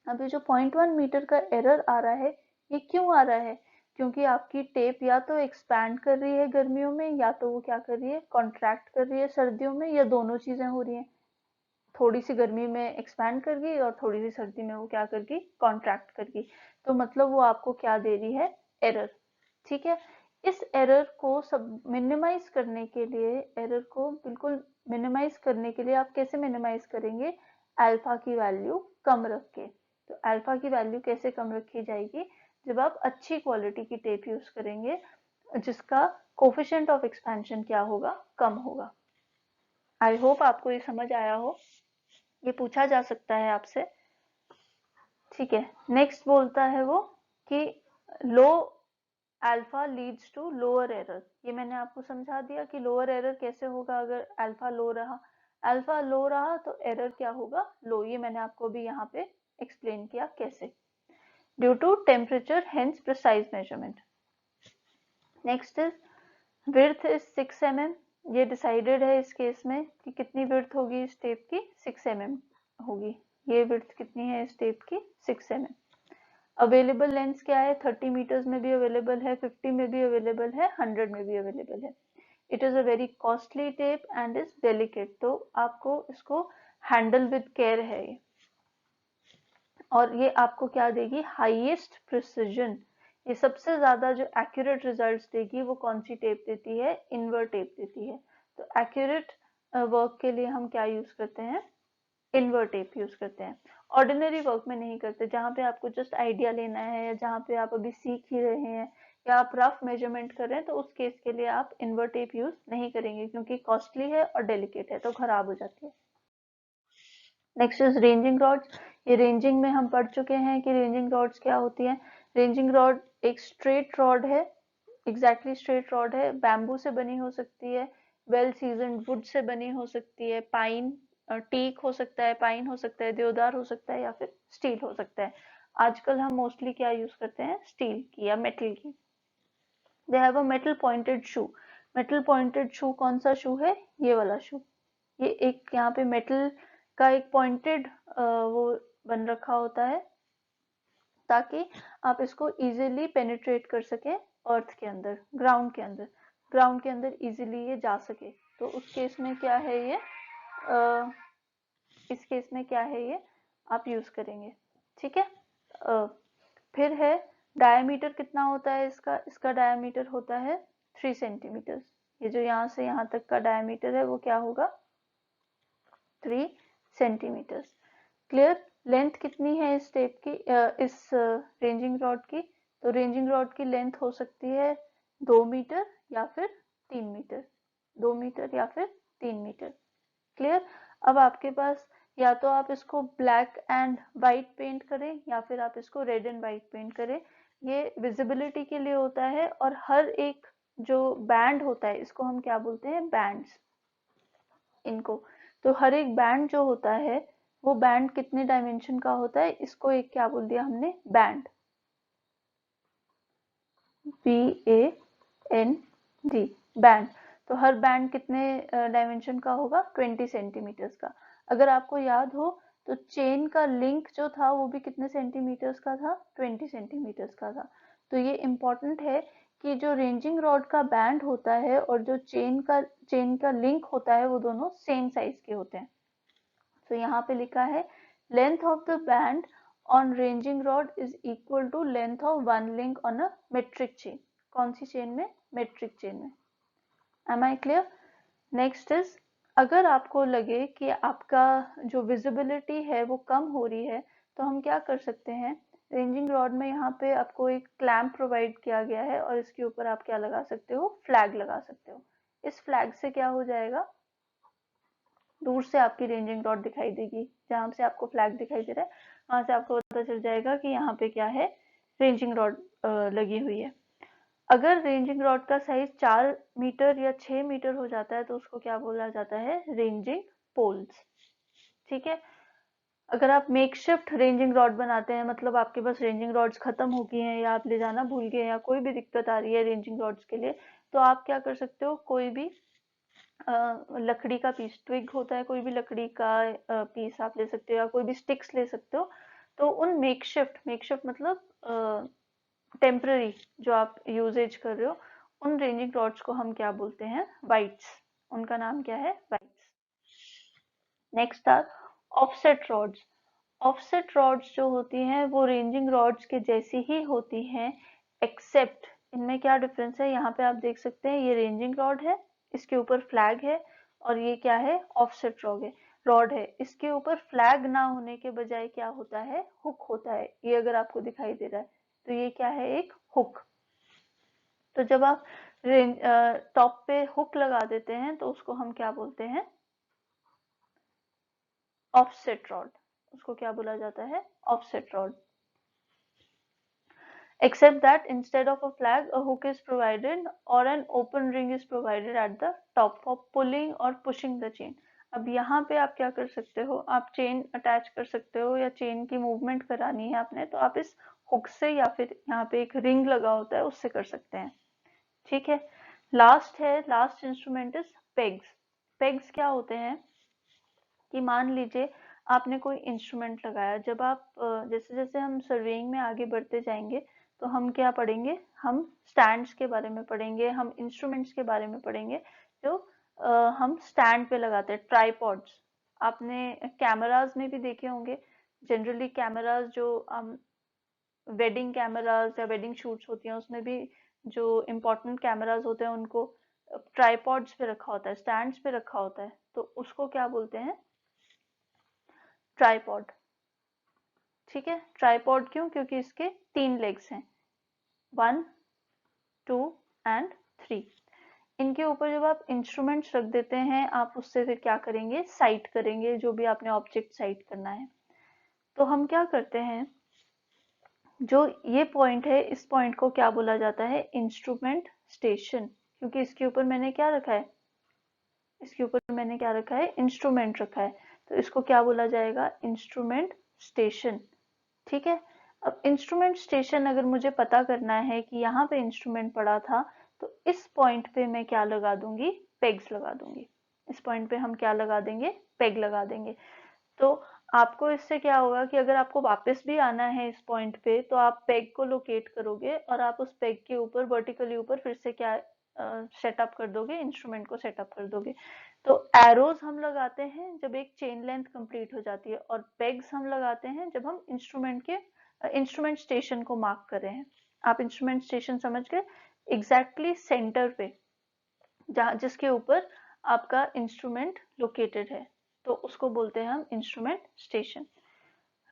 अब ये जो 0.1 मीटर का एरर आ रहा है, ये क्यों आ रहा है, क्योंकि आपकी टेप या तो एक्सपैंड कर रही है गर्मियों में, या तो वो क्या कर रही है, कॉन्ट्रैक्ट कर रही है सर्दियों में, या दोनों चीजें हो रही हैं। थोड़ी सी गर्मी में एक्सपैंड कर गई और थोड़ी सी सर्दी में वो क्या कर गई, कॉन्ट्रैक्ट कर गई। तो मतलब वो आपको क्या दे रही है, एरर। ठीक है, इस एरर को सब मिनिमाइज करने के लिए, एरर को बिल्कुल मिनिमाइज करने के लिए आप कैसे मिनिमाइज करेंगे, अल्फा की वैल्यू कम रख के। तो अल्फा की वैल्यू कैसे कम रखी जाएगी, जब आप अच्छी क्वालिटी की टेप यूज करेंगे जिसका कोफिशिएंट ऑफ एक्सपेंशन क्या होगा, कम होगा। आई होप आपको ये समझ आया हो, ये पूछा जा सकता है आपसे। ठीक है, नेक्स्ट बोलता है वो कि low alpha leads to lower error. ये मैंने आपको समझा दिया कि लोअर एरर कैसे होगा अगर अल्फा लो रहा, अल्फा लो रहा तो एरर क्या होगा, लो। ये मैंने आपको भी यहाँ पे एक्सप्लेन किया कैसे, due to temperature hence precise measurement. Next is width is 6 mm। ये डिसाइडेड है इस केस में कि कितनी विड्थ होगी इस टेप की, 6 mm होगी। ये विड्थ कितनी है इस टेप की, 6 mm। अवेलेबल लेंस क्या है, 30 मीटर्स में भी अवेलेबल है, 50 में भी अवेलेबल है, 100 में भी अवेलेबल है। It is a very costly tape and is delicate, तो आपको इसको हैंडल विद केयर है ये। और ये आपको क्या देगी, हाईएस्ट प्रिसिजन। ये सबसे ज्यादा जो एक्यूरेट रिजल्ट्स देगी वो कौन सी टेप देती है, इनवर टेप देती है। तो एक्यूरेट वर्क के लिए हम क्या यूज करते हैं, इनवर टेप यूज करते हैं। ऑर्डिनरी वर्क में नहीं करते, जहाँ पे आपको जस्ट आइडिया लेना है या जहाँ पे आप अभी सीख ही रहे हैं या आप रफ मेजरमेंट कर रहे हैं, तो उस केस के लिए आप इनवर टेप यूज नहीं करेंगे क्योंकि कॉस्टली है और डेलिकेट है, तो खराब हो जाती है। Next is ranging rods. ये रेंजिंग में हम पढ़ चुके हैं कि रेंजिंग रॉड्स क्या होती हैं। रेंजिंग रॉड एक स्ट्रेट रॉड है, एग्जैक्टली स्ट्रेट रॉड है, बैम्बू से बनी हो सकती है, वेल सीजनड वुड से बनी हो सकती है, पाइन टीक हो सकता है, पाइन हो सकता है, देवदार हो सकता है, या फिर स्टील हो सकता है। आजकल हम मोस्टली क्या यूज करते हैं, स्टील की या मेटल की। They have a metal pointed shoe. Metal pointed shoe कौन सा शू है, ये वाला शू। ये एक यहाँ पे मेटल का एक पॉइंटेड वो बन रखा होता है ताकि आप इसको इजीली पेनिट्रेट कर सके अर्थ के अंदर, ग्राउंड के अंदर इजीली ये जा सके। तो उस केस में क्या है ये, इस केस में क्या है ये आप यूज करेंगे। ठीक है, फिर है डायमीटर कितना होता है इसका, इसका डायमीटर होता है 3 सेंटीमीटर। ये जो यहाँ से यहाँ तक का डायमीटर है वो क्या होगा, 3 सेंटीमीटर। क्लियर। लेंथ कितनी है इस टेप की, इस रेंजिंग रॉड की, तो रेंजिंग रॉड की लेंथ हो सकती है 2 मीटर या फिर 3 मीटर, 2 मीटर या फिर 3 मीटर। क्लियर। अब आपके पास या तो आप इसको ब्लैक एंड वाइट पेंट करें या फिर आप इसको रेड एंड वाइट पेंट करें। ये विजिबिलिटी के लिए होता है, और हर एक जो बैंड होता है इसको हम क्या बोलते हैं, बैंड्स इनको। तो हर एक बैंड जो होता है वो बैंड कितने डायमेंशन का होता है, इसको एक क्या बोल दिया हमने, बैंड, BAND, बैंड। तो हर बैंड कितने डायमेंशन का होगा, 20 सेंटीमीटर्स का। अगर आपको याद हो तो चेन का लिंक जो था वो भी कितने सेंटीमीटर्स का था, 20 सेंटीमीटर्स का था। तो ये इंपॉर्टेंट है कि जो रेंजिंग रॉड का बैंड होता है और जो चेन का लिंक होता है वो दोनों सेम साइज के होते हैं। तो यहाँ पे लिखा है length of the band on ranging rod is equal to length of one link on a metric chain. कौन सी चेन में, मेट्रिक चेन में। Am I clear. Next is, अगर आपको लगे कि आपका जो विजिबिलिटी है वो कम हो रही है तो हम क्या कर सकते हैं, रेंजिंग रॉड में यहाँ पे आपको एक क्लैंप प्रोवाइड किया गया है और इसके ऊपर आप क्या लगा सकते हो, फ्लैग लगा सकते हो। इस फ्लैग से क्या हो जाएगा, दूर से आपकी रेंजिंग रॉड दिखाई देगी, जहां से आपको फ्लैग दिखाई दे रहा है वहां से आपको पता चल जाएगा कि यहाँ पे क्या है, रेंजिंग रॉड लगी हुई है। अगर रेंजिंग रॉड का साइज 4 मीटर या 6 मीटर हो जाता है तो उसको क्या बोला जाता है, रेंजिंग पोल्स। ठीक है। अगर आप मेकशिफ्ट रेंजिंग रॉड बनाते हैं, मतलब आपके पास रेंजिंग रॉड्स खत्म हो गई हैं या आप ले जाना भूल गए या कोई भी दिक्कत आ रही है रेंजिंग रॉड्स के लिए, तो आप क्या कर सकते हो, कोई भी लकड़ी का पीस, ट्विग होता है, कोई भी लकड़ी का पीस आप ले सकते हो, या कोई भी स्टिक्स ले सकते हो। तो उन मेकशिफ्ट मतलब टेम्पररी जो आप यूजेज कर रहे हो, उन रेंजिंग रॉड्स को हम क्या बोलते हैं, वाइट्स। उनका नाम क्या है, weights. Next are offset rods. Offset rods जो होती हैं वो रेंजिंग रॉड्स के जैसी ही होती हैं, एक्सेप्ट इनमें क्या डिफरेंस है, यहाँ पे आप देख सकते हैं ये रेंजिंग रॉड है, इसके ऊपर फ्लैग है, और ये क्या है, ऑफसेट रॉड है। इसके ऊपर फ्लैग ना होने के बजाय क्या होता है, हुक होता है। ये अगर आपको दिखाई दे रहा है तो ये क्या है, एक हुक। तो जब आप टॉप पे हुक लगा देते हैं तो उसको हम क्या बोलते हैं, ऑफसेट रॉड। उसको क्या बोला जाता है, offset rod. Except that instead of a flag, a hook is provided or an open ring is provided at the top for pulling or pushing the chain. अब यहाँ पे आप क्या कर सकते हो, आप चेन अटैच कर सकते हो, या चेन की मूवमेंट करानी है आपने, तो आप इस हुक से, या फिर यहाँ पे एक रिंग लगा होता है उससे कर सकते हैं। ठीक है। Last instrument is pegs. Pegs क्या होते हैं कि मान लीजिए आपने कोई इंस्ट्रूमेंट लगाया, जब आप जैसे जैसे हम सर्वेइंग में आगे बढ़ते जाएंगे तो हम क्या पढ़ेंगे, हम स्टैंड्स के बारे में पढ़ेंगे, हम इंस्ट्रूमेंट्स के बारे में पढ़ेंगे जो हम स्टैंड पे लगाते हैं, ट्राइपॉड्स। आपने कैमराज में भी देखे होंगे, जनरली कैमराज जो वेडिंग कैमराज या वेडिंग शूट्स होती हैं उसमें भी जो इम्पोर्टेंट कैमराज होते हैं उनको ट्राइपॉड्स पे रखा होता है, स्टैंड्स पे रखा होता है, तो उसको क्या बोलते हैं, ट्राइपॉड। ठीक है। ट्राइपॉड क्यों, क्योंकि इसके 3 लेग्स हैं, 1, 2 एंड 3। इनके ऊपर जब आप इंस्ट्रूमेंट्स रख देते हैं, आप उससे फिर क्या करेंगे, साइट करेंगे, जो भी आपने ऑब्जेक्ट साइट करना है। तो हम क्या करते हैं, जो ये पॉइंट है, इस पॉइंट को क्या बोला जाता है, इंस्ट्रूमेंट स्टेशन। क्योंकि इसके ऊपर मैंने क्या रखा है, इसके ऊपर मैंने क्या रखा है, इंस्ट्रूमेंट रखा है, तो इसको क्या बोला जाएगा, इंस्ट्रूमेंट स्टेशन। ठीक है। अब इंस्ट्रूमेंट स्टेशन अगर मुझे पता करना है कि यहाँ पे इंस्ट्रूमेंट पड़ा था, तो इस पॉइंट पे मैं क्या लगा दूंगी, पेग्स लगा दूंगी। इस पॉइंट पे हम क्या लगा देंगे, पेग लगा देंगे। तो आपको इससे क्या होगा कि अगर आपको वापस भी आना है इस पॉइंट पे, तो आप पेग को लोकेट करोगे और आप उस पेग के ऊपर वर्टिकली ऊपर फिर से क्या सेटअप कर दोगे, इंस्ट्रूमेंट को सेटअप कर दोगे। तो एरोज हम लगाते हैं जब एक चेन लेंथ कंप्लीट हो जाती है, और पेग्स हम लगाते हैं जब हम इंस्ट्रूमेंट स्टेशन को मार्क कर रहे हैं। आप इंस्ट्रूमेंट स्टेशन समझ गए, एग्जैक्टली सेंटर पे, जहाँ जिसके ऊपर आपका इंस्ट्रूमेंट लोकेटेड है, तो उसको बोलते हैं हम instrument station.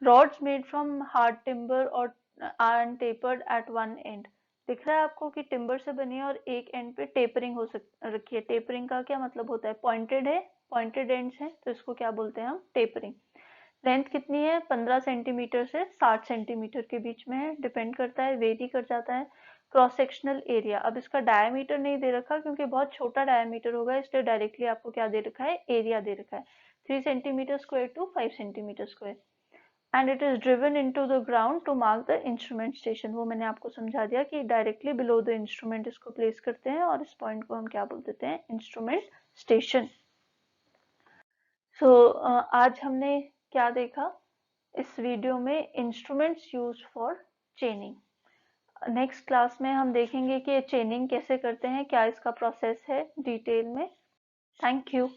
Rods made from hard timber और iron tapered at one end. दिख रहा है आपको कि टिम्बर से बनी है और एक एंड पे टेपरिंग हो रखी है। टेपरिंग का क्या मतलब होता है, पॉइंटेड है, पॉइंटेड एंड्स हैं, तो इसको क्या बोलते हैं हम, टेपरिंग। लेंथ कितनी है, 15 सेंटीमीटर से 60 सेंटीमीटर के बीच में है, डिपेंड करता है, वेरी कर जाता है। क्रॉस सेक्शनल एरिया, अब इसका डायमीटर नहीं दे रखा क्योंकि बहुत छोटा डायमीटर होगा, इसलिए डायरेक्टली आपको क्या दे रखा है, एरिया दे रखा है, 3 centimetre square to 5 centimetre square. And it is driven into the ground to mark the instrument station. वो मैंने आपको समझा दिया कि डायरेक्टली बिलो द इंस्ट्रूमेंट इसको प्लेस करते हैं, और इस पॉइंट को हम क्या बोल देते हैं, इंस्ट्रूमेंट स्टेशन। सो आज हमने क्या देखा इस वीडियो में, instruments used for चेनिंग। Next class में हम देखेंगे कि चेनिंग कैसे करते हैं, क्या इसका प्रोसेस है डिटेल में। Thank you.